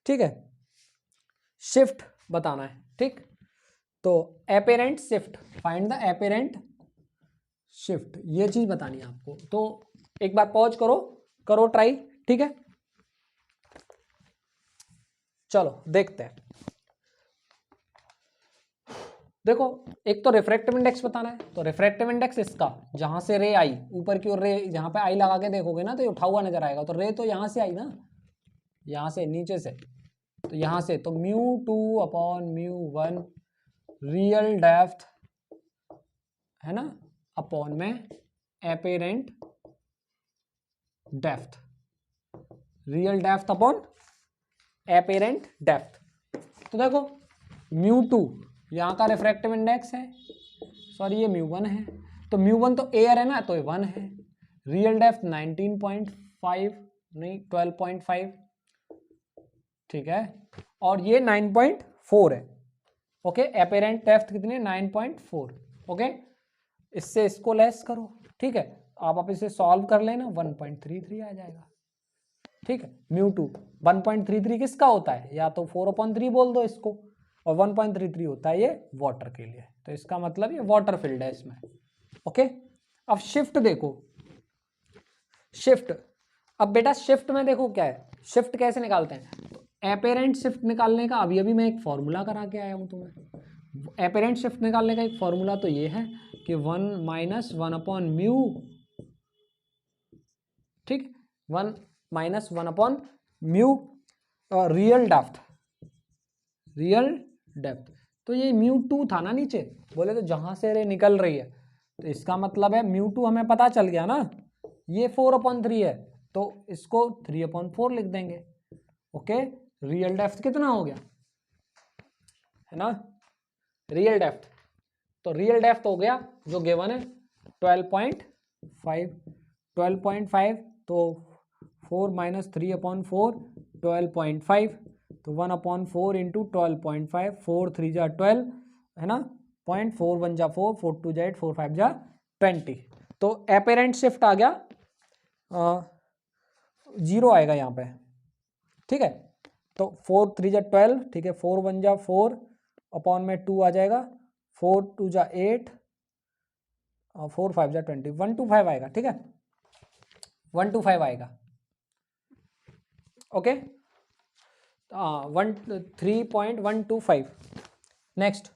ठीक है, शिफ्ट बताना है, ठीक। तो apparent shift, find the apparent shift, ये चीज बतानी है आपको। तो एक बार पॉज करो ट्राई, ठीक है। चलो देखते हैं, देखो एक तो रिफ्रैक्टिव इंडेक्स बताना है, तो रिफ्रैक्टिव इंडेक्स इसका, जहां से रे आई, ऊपर की ओर रे, जहां पे आई लगा के देखोगे ना तो ये उठा हुआ नजर आएगा, तो रे तो यहां से आई ना, यहां से नीचे से, तो यहां से, तो μ2/μ1 रियल डेप्थ है ना, अपॉन में apparent depth, real depth upon apparent depth. तो देखो μ2 यहाँ का रिफ्रैक्टिव इंडेक्स है, सॉरी ये μ1 है, तो μ1 तो एयर है ना, तो ये 1 है, रियल डेप्थ 19.5 नहीं 12.5, ठीक है, और ये 9.4 है। ओके, एपेरेंट डेप्थ कितनी है 9.4। ओके, इससे इसको लेस करो, ठीक है, आप इसे सॉल्व कर लेना 1.33 आ जाएगा, ठीक है। μ2 1.33 किसका होता है, या तो 4/3 बोल दो इसको, और 1.33 होता है ये वाटर के लिए, तो इसका मतलब ये वाटर फील्ड है इसमें। ओके, अब शिफ्ट देखो, शिफ्ट, अब बेटा शिफ्ट में देखो क्या है, शिफ्ट कैसे निकालते हैं, तो एपेरेंट शिफ्ट निकालने का अभी मैं एक फॉर्मूला करा के आया हूं तुम्हें। एपेरेंट शिफ्ट निकालने का एक फॉर्मूला तो ये है कि 1 - 1/μ, ठीक, 1 - 1/μ रियल डेप्थ, रियल डेप्थ, तो ये μ2 था ना नीचे, बोले तो जहां से रे निकल रही है, तो इसका मतलब है μ2 हमें पता चल गया ना, ये 4/3 है, तो इसको 3/4 लिख देंगे। ओके, रियल डेप्थ कितना हो गया, है ना, रियल डेप्थ, तो रियल डेप्थ हो गया जो गिवन है 12.5, 12.5, तो 4 - 3/4 12.5, तो 1/4 इंटू 12.5, 4 3 जा 12, है ना, 0.4 1 जा 4, 4 2 जा 8, 4 5 जा 20, तो एपेरेंट शिफ्ट आ गया 0 आएगा यहाँ पे, ठीक है, तो 4 3 जा 12, ठीक है, 4 1 जा 4 अपॉन में 2 आ जाएगा, 4 2 जा 8 और 4 5 जा 20, 125 आएगा, ठीक है, 125 आएगा। ओके, 3.125। नेक्स्ट,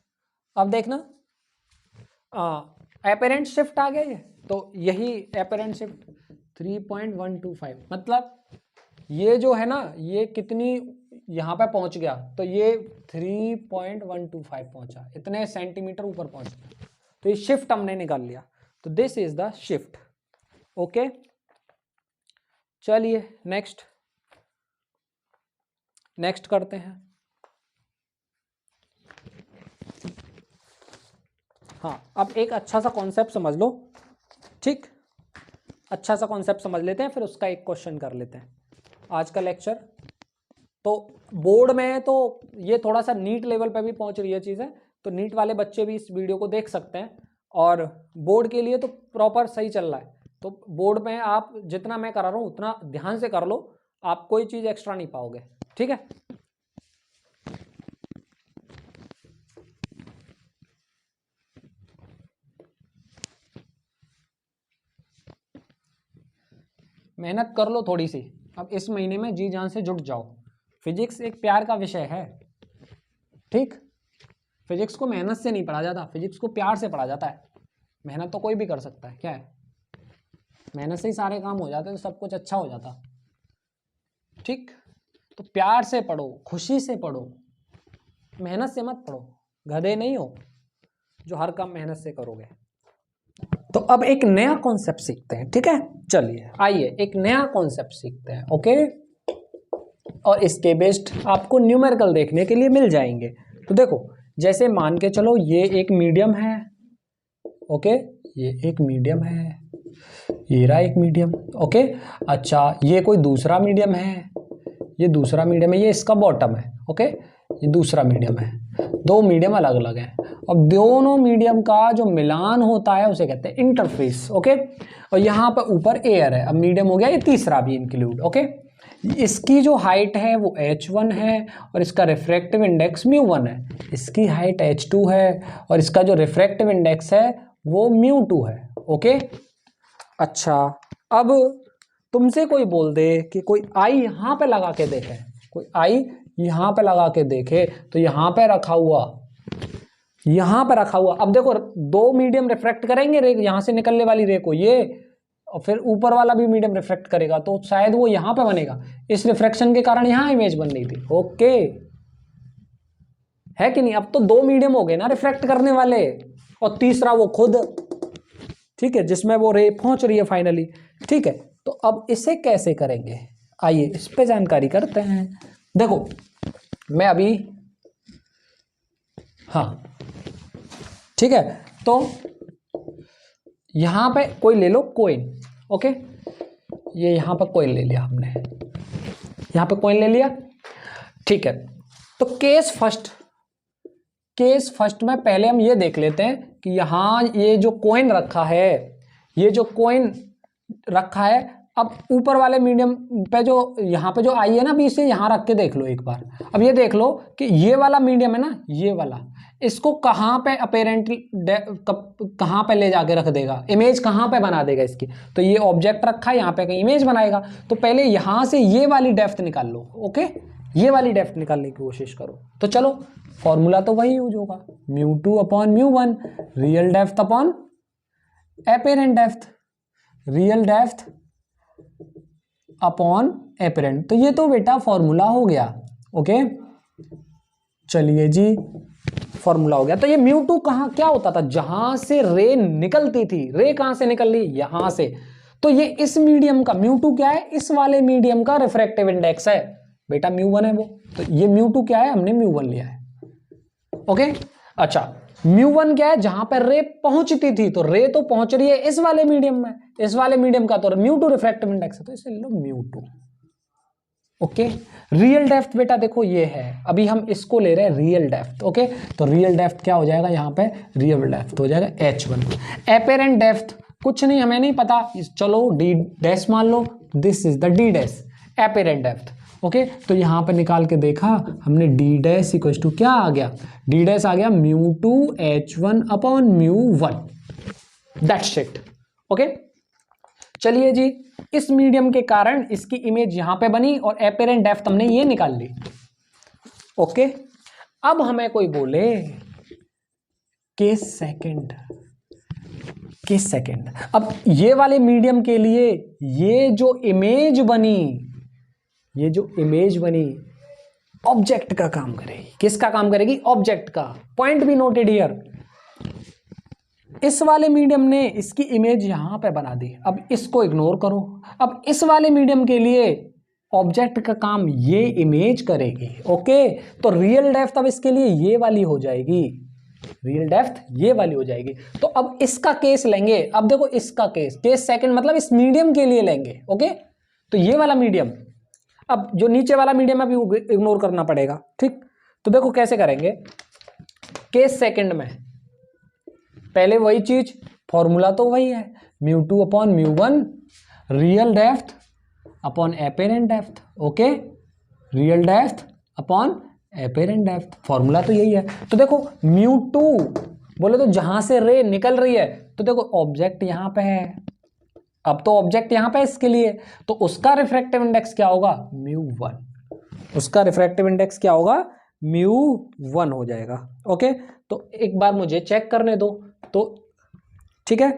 अब देखना एपेरेंट शिफ्ट आ गया ये, तो यही एपेरेंट शिफ्ट 3.125, मतलब ये जो है ना, ये कितनी यहाँ पे पहुंच गया, तो ये 3.125 पहुंचा, इतने सेंटीमीटर ऊपर पहुंच गया, तो ये शिफ्ट हमने निकाल लिया, तो this is the shift. Okay, चलिए नेक्स्ट करते हैं। हाँ, अब एक अच्छा सा कॉन्सेप्ट समझ लो, ठीक, अच्छा सा कॉन्सेप्ट समझ लेते हैं, फिर उसका एक क्वेश्चन कर लेते हैं आज का लेक्चर। तो बोर्ड में तो ये थोड़ा सा नीट लेवल पे भी पहुंच रही है चीज़ें, तो नीट वाले बच्चे भी इस वीडियो को देख सकते हैं, और बोर्ड के लिए तो प्रॉपर सही चल रहा है, तो बोर्ड में आप जितना मैं करा रहा हूँ उतना ध्यान से कर लो, आप कोई चीज़ एक्स्ट्रा नहीं पाओगे, ठीक है। मेहनत कर लो थोड़ी सी, अब इस महीने में जी जान से जुट जाओ, फिजिक्स एक प्यार का विषय है, ठीक, फिजिक्स को मेहनत से नहीं पढ़ा जाता, फिजिक्स को प्यार से पढ़ा जाता है, मेहनत तो कोई भी कर सकता है, क्या है, मेहनत से ही सारे काम हो जाते हैं, तो सब कुछ अच्छा हो जाता, ठीक, तो प्यार से पढ़ो, खुशी से पढ़ो, मेहनत से मत पढ़ो, गधे नहीं हो जो हर काम मेहनत से करोगे। तो अब एक नया कॉन्सेप्ट सीखते हैं, ठीक है, चलिए आइए एक नया कॉन्सेप्ट सीखते हैं। ओके, और इसके बेस्ड आपको न्यूमेरिकल देखने के लिए मिल जाएंगे। तो देखो, जैसे मान के चलो ये एक मीडियम है, ओके, ये एक मीडियम है, ये रहा एक मीडियम, ओके, अच्छा ये कोई दूसरा मीडियम है, ये दूसरा मीडियम है, ये इसका बॉटम है, ओके, ये दूसरा मीडियम है, दो मीडियम अलग अलग हैं, अब दोनों मीडियम का जो मिलान होता है उसे कहते हैं इंटरफेस, ओके, और यहाँ पर ऊपर एयर है, अब मीडियम हो गया ये तीसरा भी इंक्लूड, ओके, इसकी जो हाइट है वो h1 है और इसका रिफ्रैक्टिव इंडेक्स μ1 है, इसकी हाइट h2 है और इसका जो रिफ्रैक्टिव इंडेक्स है वो μ2 है, ओके। अच्छा, अब तुमसे कोई बोल दे कि कोई आई यहाँ पे लगा के देखे, कोई आई यहाँ पे लगा के देखे, तो यहाँ पे रखा हुआ, यहाँ पे रखा हुआ, अब देखो दो मीडियम रिफ्रैक्ट करेंगे रे, यहाँ से निकलने वाली रे को ये, और फिर ऊपर वाला भी मीडियम रिफ्रैक्ट करेगा, तो शायद वो यहाँ पे बनेगा, इस रिफ्रैक्शन के कारण यहाँ इमेज बन रही थी, ओके, है कि नहीं। अब तो दो मीडियम हो गए ना रिफ्रैक्ट करने वाले, और तीसरा वो खुद, ठीक है, जिसमें वो रे पहुंच रही है फाइनली, ठीक है। तो अब इसे कैसे करेंगे, आइए इस पे जानकारी करते हैं। देखो मैं अभी, हाँ ठीक है, तो यहां पे कोई ले लो कोइन, ओके, ये यहाँ पर कॉइन ले लिया हमने, यहाँ पे कॉइन ले लिया, ठीक है। तो केस फर्स्ट में पहले हम ये देख लेते हैं कि यहाँ ये जो कॉइन रखा है, ये जो कॉइन रखा है, अब ऊपर वाले मीडियम पे जो यहाँ पे जो आई है ना, अभी इसे यहाँ रख के देख लो एक बार। अब ये देख लो कि ये वाला मीडियम है ना, ये वाला, इसको कहाँ पे अपेरेंटली कहाँ पे ले जाके रख देगा, इमेज कहाँ पे बना देगा इसकी। तो ये ऑब्जेक्ट रखा है, यहाँ पे कहीं इमेज बनाएगा। तो पहले यहाँ से ये वाली डेप्थ निकाल लो, ओके, ये वाली डेप्थ निकालने की कोशिश करो। तो चलो फॉर्मूला तो वही यूज होगा, μ2 upon μ1, real depth upon apparent depth, real depth upon apparent. तो ये तो बेटा फॉर्मूला हो गया, ओके, चलिए जी फॉर्मूला हो गया। तो ये μ2 कहाँ क्या होता था, जहां से रे निकलती थी, रे कहां से निकल रही, यहां से। तो ये इस मीडियम का μ2 क्या है, इस वाले मीडियम का रिफ्रैक्टिव इंडेक्स है बेटा, μ1 है वो। तो ये μ2 क्या है, हमने μ1 लिया है, ओके। अच्छा, μ1 क्या है, जहां पर रे पहुंचती थी, तो रे तो पहुंच रही है इस वाले मीडियम में, इस वाले मीडियम का तो μ2 रिफ्रैक्टिव इंडेक्स है, तो इसे लो μ2, ओके। रियल डेप्थ बेटा देखो ये है, अभी हम इसको ले रहे हैं रियल डेप्थ, ओके। तो रियल डेप्थ क्या हो जाएगा, यहाँ पे रियल डेप्थ हो जाएगा h1। एपेरेंट डेप्थ कुछ नहीं, हमें नहीं पता, चलो d डैश मान लो, this is the d dash apparent depth, okay. तो यहाँ पे निकाल के देखा हमने, d डैश इक्वल टू क्या आ गया, d डैश आ गया μ2 h1 upon μ1, that's it, okay. चलिए जी, इस मीडियम के कारण इसकी इमेज यहां पे बनी और एपेरेंट डेप्थ हमने ये निकाल ली, ओके। अब हमें कोई बोले केस सेकंड, अब ये वाले मीडियम के लिए ये जो इमेज बनी ऑब्जेक्ट का काम करेगी, किसका काम करेगी, ऑब्जेक्ट का। पॉइंट बी नोटेड हियर, इस वाले मीडियम ने इसकी इमेज यहां पे बना दी, अब इसको इग्नोर करो। अब इस वाले मीडियम के लिए ऑब्जेक्ट का काम ये इमेज करेगी, ओके। तो रियल डेप्थ अब इसके लिए ये वाली हो जाएगी, रियल डेप्थ ये वाली हो जाएगी। तो अब इसका केस लेंगे, अब देखो इसका केस सेकंड मतलब इस मीडियम के लिए लेंगे, ओके। तो ये वाला मीडियम, अब जो नीचे वाला मीडियम अभी इग्नोर करना पड़ेगा, ठीक। तो देखो कैसे करेंगे, केस सेकंड में पहले वही चीज, फॉर्मूला तो वही है, μ2 upon μ1 real depth upon apparent depth, okay, real depth upon apparent depth, formula तो यही है। तो देखो μ2 बोले तो जहां से रे निकल रही है, तो देखो ऑब्जेक्ट यहां पे है, अब तो ऑब्जेक्ट यहां पे इसके लिए, तो उसका रिफ्रैक्टिव इंडेक्स क्या होगा, μ1, उसका रिफ्रैक्टिव इंडेक्स क्या होगा, μ1 हो जाएगा, ओके। तो एक बार मुझे चेक करने दो, तो ठीक है,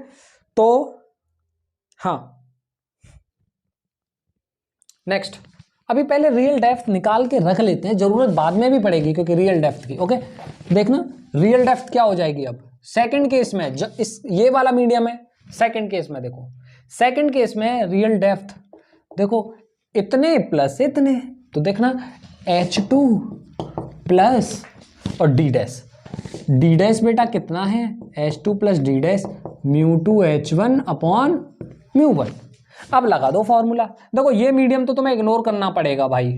तो हाँ नेक्स्ट, अभी पहले रियल डेप्थ निकाल के रख लेते हैं, जरूरत बाद में भी पड़ेगी क्योंकि रियल डेप्थ की, ओके। देखना रियल डेप्थ क्या हो जाएगी अब सेकंड केस में, ये वाला मीडियम है, सेकंड केस में देखो, सेकंड केस में रियल डेप्थ देखो इतने प्लस इतने, तो देखना h2 प्लस और d डैश बेटा कितना है, h2 plus d dash μ2 h1 upon μ1। अब लगा दो फॉर्मूला, देखो ये मीडियम तो तुम्हें इग्नोर करना पड़ेगा भाई,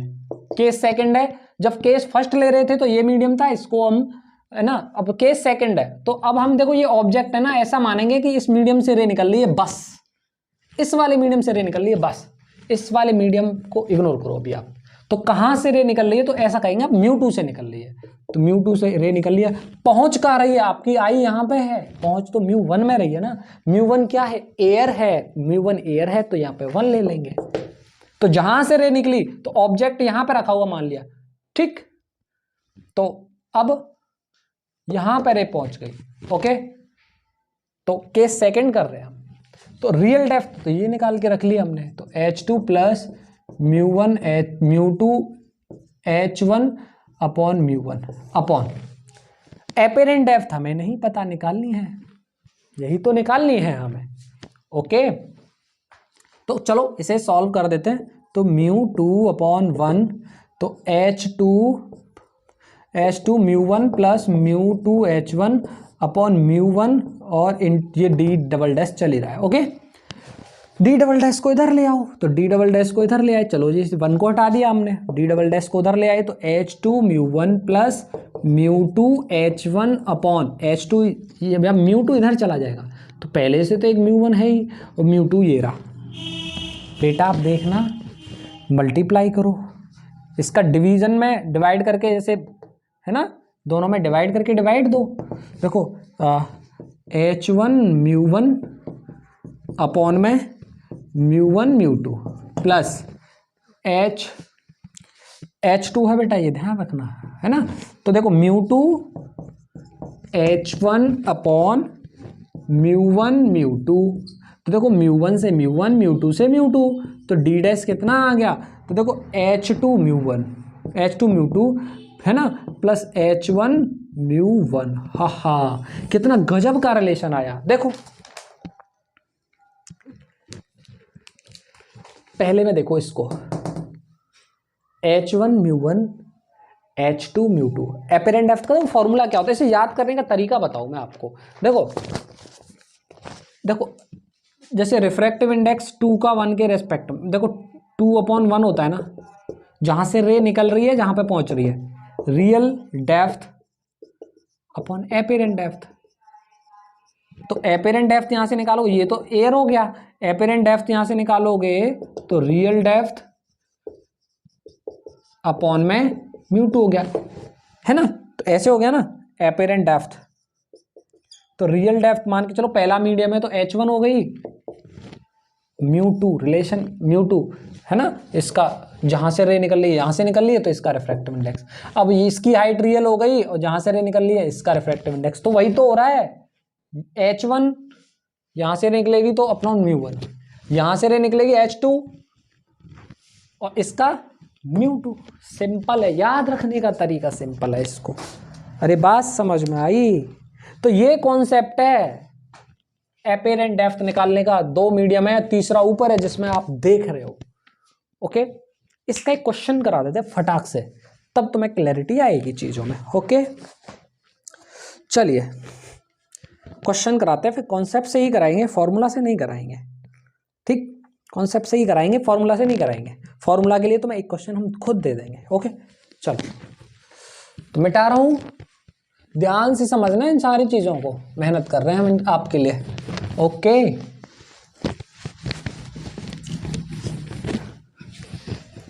केस सेकंड है, जब केस फर्स्ट ले रहे थे तो ये मीडियम था, इसको हम है ना, अब केस सेकंड है, तो अब हम देखो ये ऑब्जेक्ट है ना, ऐसा मानेंगे कि इस मीडियम से रे निकल रही है, बस इस वाले मीडियम से रे निकल रही है, बस इस वाले मीडियम को इग्नोर करो अभी आप। तो कहां से रे निकल रही है, तो ऐसा कहेंगे आप μ2 से निकल रही है, तो μ2 से रे निकल रही है, पहुंच कहां रही है, आपकी आई यहां पे है, पहुंच तो μ1 में रही है ना, μ1 क्या है, एयर है, μ1 एयर है, तो यहाँ पे 1 ले लेंगे। तो जहां से रे निकली तो ऑब्जेक्ट यहां पे रखा हुआ मान लिया, ठीक। तो अब यहां पे रे पहुंच गई, ओके। तो केस सेकंड कर रहे हैं हम, तो रियल डेप्थ तो ये निकाल के रख लिया हमने, तो h2 plus μ2 h1 upon μ1 upon apparent depth हमें नहीं पता, निकालनी है, यही तो निकालनी है हमें, ओके। तो चलो इसे सॉल्व कर देते हैं, तो μ2 अपॉन 1, तो h2 μ1 प्लस μ2 h1 अपॉन μ1 और ये d डबल डैश चल ही रहा है, ओके। डी डबल डैश को इधर ले आओ, तो डी डबल डैश को इधर ले आए, चलो जी 1 को हटा दिया हमने, डी डबल डैश को उधर ले आए, तो H2 μ1 plus μ2 H1 upon H2, ये μ2 इधर चला जाएगा, तो पहले से तो एक μ1 है ही और μ2 ये रहा। बेटा आप देखना, मल्टीप्लाई करो, इसका डिवीजन में डिवाइड करके, जैसे है ना, दोनों में डिवाइड करके डिवाइड दो। देखो H1 μ1 अपॉन में μ1 μ2 प्लस H2 है बेटा, ये ध्यान रखना है ना। तो देखो μ2 H1 अपॉन μ1 μ2, तो देखो μ1 से μ1 μ2 से μ2, तो डी डैश कितना आ गया, तो देखो H2 μ1 H2 μ2 है ना प्लस H1 μ1। हा कितना गजब का रिलेशन आया। देखो पहले में देखो इसको H1 μ1 H2 μ2, एपेरेंट डेप्थ का फॉर्मूला क्या होता है, इसे याद करने का तरीका बताओ मैं आपको। देखो जैसे रिफ्रैक्टिव इंडेक्स 2 का 1 के रेस्पेक्ट में, देखो 2/1 होता है ना, जहां से रे निकल रही है जहां पे पहुंच रही है, real depth upon apparent depth. तो एपेरेंट डेप्थ यहां से निकालो, ये तो एयर हो गया, एपेरेंट डेप्थ यहां से निकालोगे तो रियल डेप्थ अपॉन में μ2 हो गया, है ना। तो ऐसे हो गया ना एपेरेंट डेप्थ, तो रियल डेप्थ मान के चलो पहला मीडियम है तो H1 हो गई, μ2 रिलेशन μ2 है ना, इसका जहां से रे निकल रही है यहां से निकल रही है तो इसका रिफ्रैक्टिव इंडेक्स। अब इसकी हाइट रियल हो गई और जहां से रे निकल रही है इसका रिफ्रैक्टिव इंडेक्स, तो वही तो हो रहा है। H1 यहां से निकलेगी तो अपॉन μ1, यहां से रे निकलेगी H2 और इसका μ2। सिंपल है, याद रखने का तरीका सिंपल है इसको। अरे बात समझ में आई। तो ये कॉन्सेप्ट है एपेरेंट डेप्थ निकालने का। 2 मीडियम है, तीसरा ऊपर है जिसमें आप देख रहे हो। ओके, इसका एक क्वेश्चन करा देते फटाक से, तब तुम्हें क्लैरिटी आएगी चीजों में। ओके चलिए क्वेश्चन कराते हैं, फिर कॉन्सेप्ट से ही कराएंगे, फॉर्मूला से नहीं कराएंगे। ठीक, कॉन्सेप्ट से ही कराएंगे, फॉर्मूला से नहीं कराएंगे। फॉर्मूला के लिए तो मैं एक क्वेश्चन हम खुद दे देंगे। ओके चलो, तो मिटा रहा हूं, ध्यान से समझना इन सारी चीजों को, मेहनत कर रहे हैं हम आपके लिए। ओके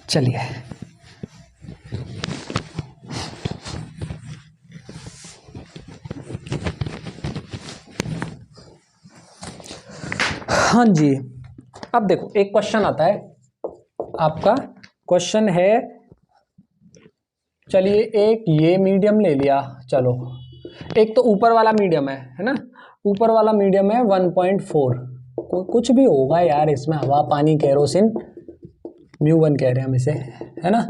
चलिए हाँ जी, अब देखो एक क्वेश्चन आता है आपका। क्वेश्चन है, चलिए एक ये मीडियम ले लिया, चलो एक तो ऊपर वाला मीडियम है ना, ऊपर वाला मीडियम है 1.4, कुछ भी होगा यार इसमें, हवा पानी केरोसिन, μ1 कह रहे हैं हम इसे, है ना।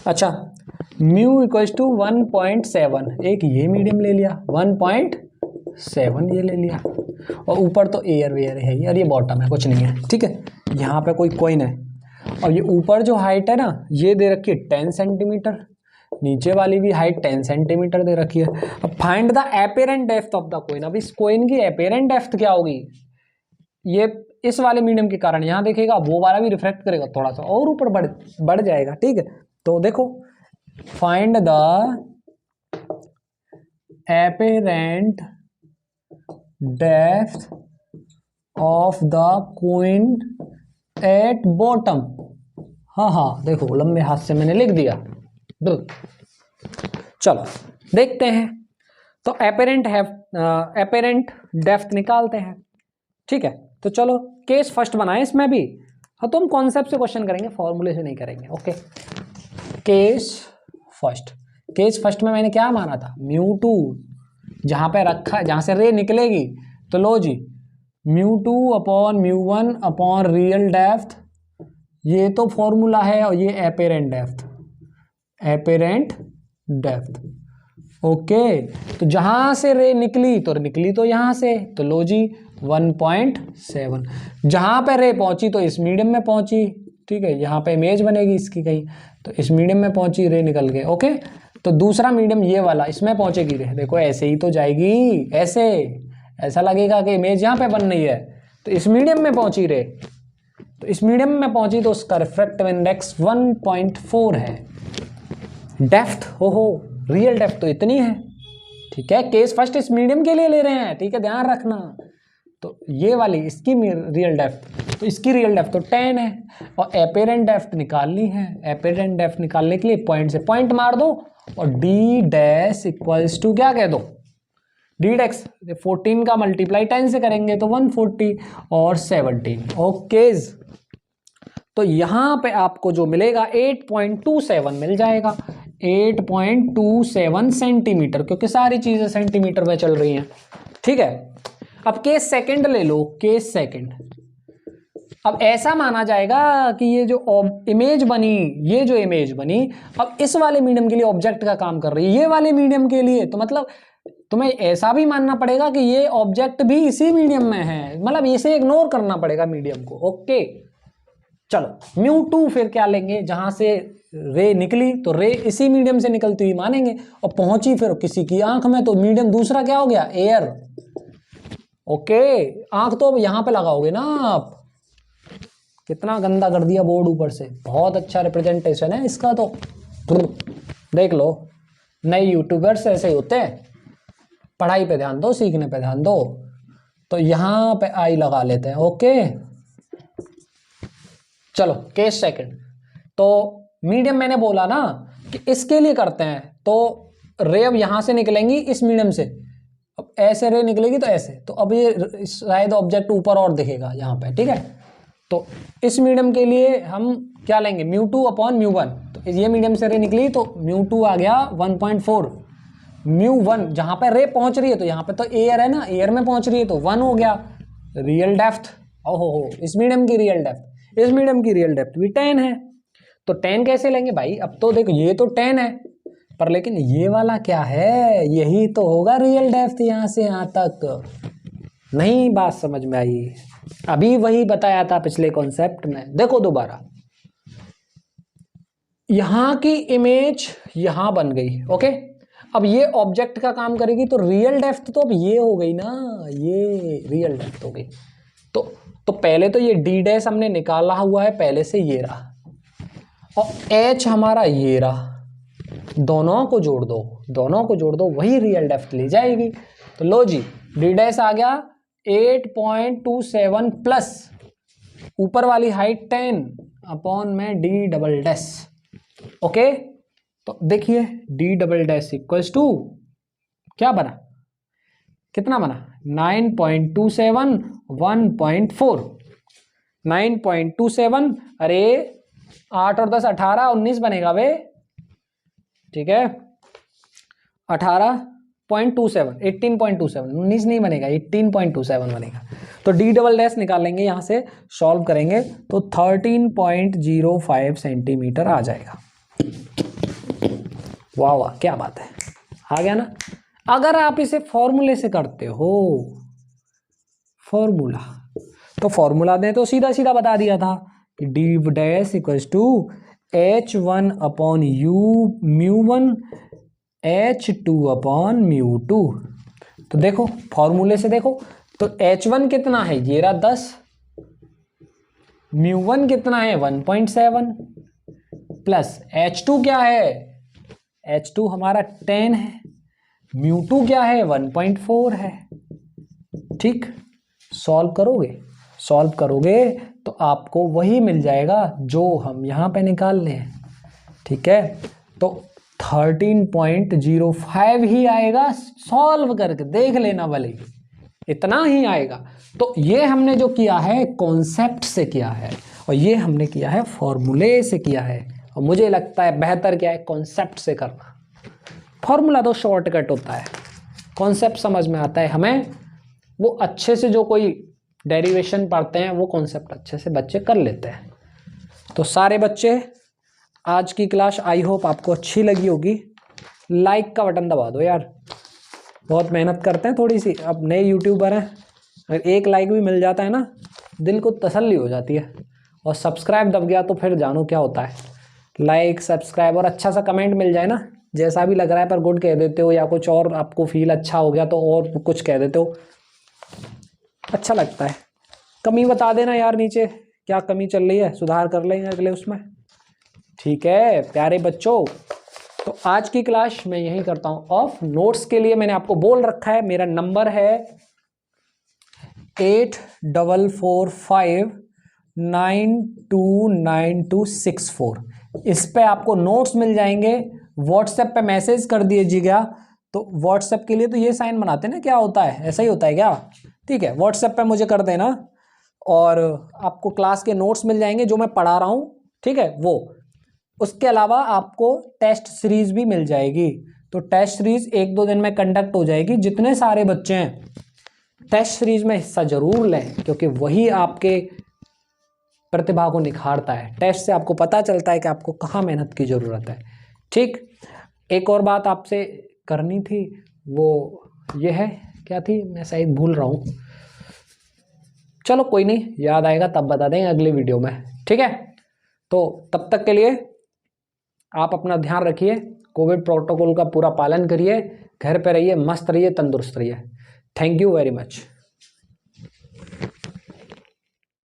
अच्छा μ इक्वल्स टू 1.7, एक ये मीडियम ले लिया 1.7 ये ले लिया, और ऊपर तो एयर वेयर है यार, ये बॉटम है कुछ नहीं है, ठीक है। यहाँ पे कोई कॉइन है और ये ऊपर जो हाइट है ना ये दे रखी है 10 सेंटीमीटर, नीचे वाली भी हाइट 10 सेंटीमीटर दे रखी है। अब find the apparent depth of the coin. अब इस कॉइन की एपेरेंट डेप्थ क्या होगी, ये इस वाले मीडियम के कारण यहाँ देखेगा, वो वाला भी रिफ्लेक्ट करेगा, थोड़ा सा और ऊपर बढ़ जाएगा, ठीक है। तो देखो find the apparent depth of the coin at bottom. हाँ देखो लंबे हाथ से मैंने लिख दिया, चलो देखते हैं। तो एपेरेंट डेप्थ निकालते हैं, ठीक है। तो चलो केस फर्स्ट बनाए इसमें भी, हाँ तो हम कॉन्सेप्ट से क्वेश्चन करेंगे, फॉर्मूले से नहीं करेंगे। ओके केस फर्स्ट में मैंने क्या माना था, μ2 जहां पे रखा, जहां से रे निकलेगी, तो लो जी μ2 अपॉन μ1 अपॉन रियल डेप्थ, ये तो फॉर्मूला है, और ये एपेरेंट डेप्थ। ओके तो जहां से रे निकली तो यहां से, तो लो जी 1.7, जहां पे रे पहुंची तो इस मीडियम में पहुंची, ठीक है। यहाँ पे इमेज बनेगी इसकी कहीं, तो इस मीडियम में पहुंची, रे निकल गए। ओके तो दूसरा मीडियम ये वाला, इसमें पहुंचेगी रे, देखो ऐसे ही तो जाएगी, ऐसा लगेगा कि इमेज यहाँ पे बन रही है, तो इस मीडियम में पहुंची रे, तो इस मीडियम में पहुंची तो उसका रिफ्रैक्टिव इंडेक्स 1.4 है। डेप्थ हो रियल डेप्थ तो इतनी है, ठीक है। केस फर्स्ट इस मीडियम के लिए ले रहे हैं, ठीक है, ध्यान रखना। तो ये वाली इसकी रियल डेप्थ, तो इसकी रियल डेप्थ तो 10 है और एपेरेंट डेप्थ निकालनी है। एपेरेंट डेप्थ निकालने के लिए पॉइंट से पॉइंट मार दो और डी डैश इक्वल्स टू क्या कह दो, डी डेक्स 14 का मल्टीप्लाई 10 से करेंगे तो 140 और 17। ओकेज, तो यहां पे आपको जो मिलेगा 8.27 मिल जाएगा, 8.27 सेंटीमीटर, क्योंकि सारी चीजें सेंटीमीटर में चल रही हैं, ठीक है। अब केस सेकंड ले लो, केस सेकंड। अब ऐसा माना जाएगा कि ये जो इमेज बनी, ये जो इमेज बनी अब इस वाले मीडियम के लिए ऑब्जेक्ट का काम कर रही है, ये वाले मीडियम के लिए, तो मतलब तुम्हें ऐसा भी मानना पड़ेगा कि ये ऑब्जेक्ट भी इसी मीडियम में है, मतलब इसे इग्नोर करना पड़ेगा मीडियम को। ओके चलो μ2 फिर क्या लेंगे, जहां से रे निकली तो रे इसी मीडियम से निकलती हुई मानेंगे और पहुंची फिर किसी की आंख में, तो मीडियम दूसरा क्या हो गया, एयर। ओके, आंख तो अब यहां पे लगाओगे ना आप, कितना गंदा कर दिया बोर्ड ऊपर से, बहुत अच्छा रिप्रेजेंटेशन है इसका, तो देख लो नए यूट्यूबर्स ऐसे ही होते हैं, पढ़ाई पे ध्यान दो, सीखने पे ध्यान दो। तो यहां पे आई लगा लेते हैं। ओके चलो केस सेकंड, तो मीडियम मैंने बोला ना कि इसके लिए करते हैं, तो रे अब यहां से निकलेंगी इस मीडियम से, अब ऐसे रे निकलेगी तो ऐसे, तो अब ये शायद ऑब्जेक्ट ऊपर और दिखेगा यहाँ पे, ठीक है। तो इस मीडियम के लिए हम क्या लेंगे, μ2 अपॉन μ1, तो ये मीडियम से रे निकली तो μ2 आ गया 1.4, μ1 जहां पे रे पहुंच रही है, तो यहाँ पे तो एयर है ना, एयर में पहुंच रही है तो 1 हो गया। रियल डेप्थ ओहो इस मीडियम की रियल डेप्थ, इस मीडियम की रियल डेप्थ भी 10 है, तो 10 कैसे लेंगे भाई, अब तो देखो ये तो 10 है पर लेकिन ये वाला क्या है, यही तो होगा रियल डेप्थ यहां से यहां तक। नहीं बात समझ में आई, अभी वही बताया था पिछले कॉन्सेप्ट में, देखो दोबारा, यहां की इमेज यहां बन गई। ओके, अब ये ऑब्जेक्ट का काम करेगी तो रियल डेप्थ तो अब ये हो गई ना, ये रियल डेप्थ हो गई। तो पहले तो ये डी डैश हमने निकाला हुआ है पहले से, ये रहा, और एच हमारा ये रहा, दोनों को जोड़ दो, दोनों को जोड़ दो, वही रियल डेप्थ ली जाएगी। तो लो जी, डी डैश आ गया 8.27 प्लस ऊपर वाली हाइट 10 अपॉन में डी डबल डैश। ओके, तो देखिए D double dash equals to क्या बना, कितना बना 9.27 1.4, 9.27, अरे 8 और 10 18 19 बनेगा वे, ठीक है, 18.27 18.27, 19 नहीं बनेगा, 18.27 बनेगा। तो डी डबल डैश निकालेंगे, यहां से सॉल्व करेंगे तो 13.05 सेंटीमीटर आ जाएगा। वाह वाह क्या बात है, आ गया ना। अगर आप इसे फॉर्मूले से करते हो, फॉर्मूला, तो फॉर्मूला ने तो सीधा सीधा बता दिया था कि D dash equals to H1 upon यू μ1 H2 अपॉन μ2। तो देखो फॉर्मूले से देखो, तो H1 कितना है, ये रहा 10, μ1 कितना है 1.7 प्लस H2 क्या है, H2 हमारा 10 है, μ2 क्या है 1.4 है। ठीक, सॉल्व करोगे तो आपको वही मिल जाएगा जो हम यहाँ पे निकाल लें। ठीक है, तो 13.05 ही आएगा, सॉल्व करके देख लेना भले, इतना ही आएगा। तो ये हमने जो किया है कॉन्सेप्ट से किया है और ये हमने किया है फॉर्मूले से किया है, और मुझे लगता है बेहतर क्या है कॉन्सेप्ट से करना। फॉर्मूला तो शॉर्टकट होता है, कॉन्सेप्ट समझ में आता है हमें, वो अच्छे से जो कोई डेरिवेशन पढ़ते हैं वो कॉन्सेप्ट अच्छे से बच्चे कर लेते हैं। तो सारे बच्चे आज की क्लास आई होप आपको अच्छी लगी होगी। लाइक का बटन दबा दो यार, बहुत मेहनत करते हैं थोड़ी सी, अब नए यूट्यूबर हैं, अगर एक लाइक भी मिल जाता है ना दिल को तसल्ली हो जाती है। और सब्सक्राइब दब गया तो फिर जानो क्या होता है, लाइक सब्सक्राइब और अच्छा सा कमेंट मिल जाए ना, जैसा भी लग रहा है पर गुड कह देते हो, या कुछ और आपको फील अच्छा हो गया तो और कुछ कह देते हो, अच्छा लगता है। कमी बता देना यार नीचे, क्या कमी चल रही है, सुधार कर लेंगे अगले उसमें। ठीक है प्यारे बच्चों, तो आज की क्लास मैं यही करता हूँ ऑफ। नोट्स के लिए मैंने आपको बोल रखा है, मेरा नंबर है 8445929264। इस पे आपको नोट्स मिल जाएंगे। व्हाट्सएप पे मैसेज कर दीजिएगा। तो व्हाट्सएप के लिए तो ये साइन बनाते हैं ना, क्या होता है, ऐसा ही होता है क्या? ठीक है, व्हाट्सएप पे मुझे कर देना और आपको क्लास के नोट्स मिल जाएंगे जो मैं पढ़ा रहा हूँ। ठीक है वो, उसके अलावा आपको टेस्ट सीरीज भी मिल जाएगी। तो टेस्ट सीरीज 1-2 दिन में कंडक्ट हो जाएगी। जितने सारे बच्चे हैं टेस्ट सीरीज में हिस्सा जरूर लें, क्योंकि वही आपके प्रतिभा को निखारता है। टेस्ट से आपको पता चलता है कि आपको कहाँ मेहनत की जरूरत है। ठीक, एक और बात आपसे करनी थी, वो ये है, क्या थी, मैं शायद भूल रहा हूँ। चलो कोई नहीं, याद आएगा तब बता देंगे अगले वीडियो में। ठीक है, तो तब तक के लिए आप अपना ध्यान रखिए, कोविड प्रोटोकॉल का पूरा पालन करिए, घर पे रहिए, मस्त रहिए, तंदुरुस्त रहिए। Thank you very much.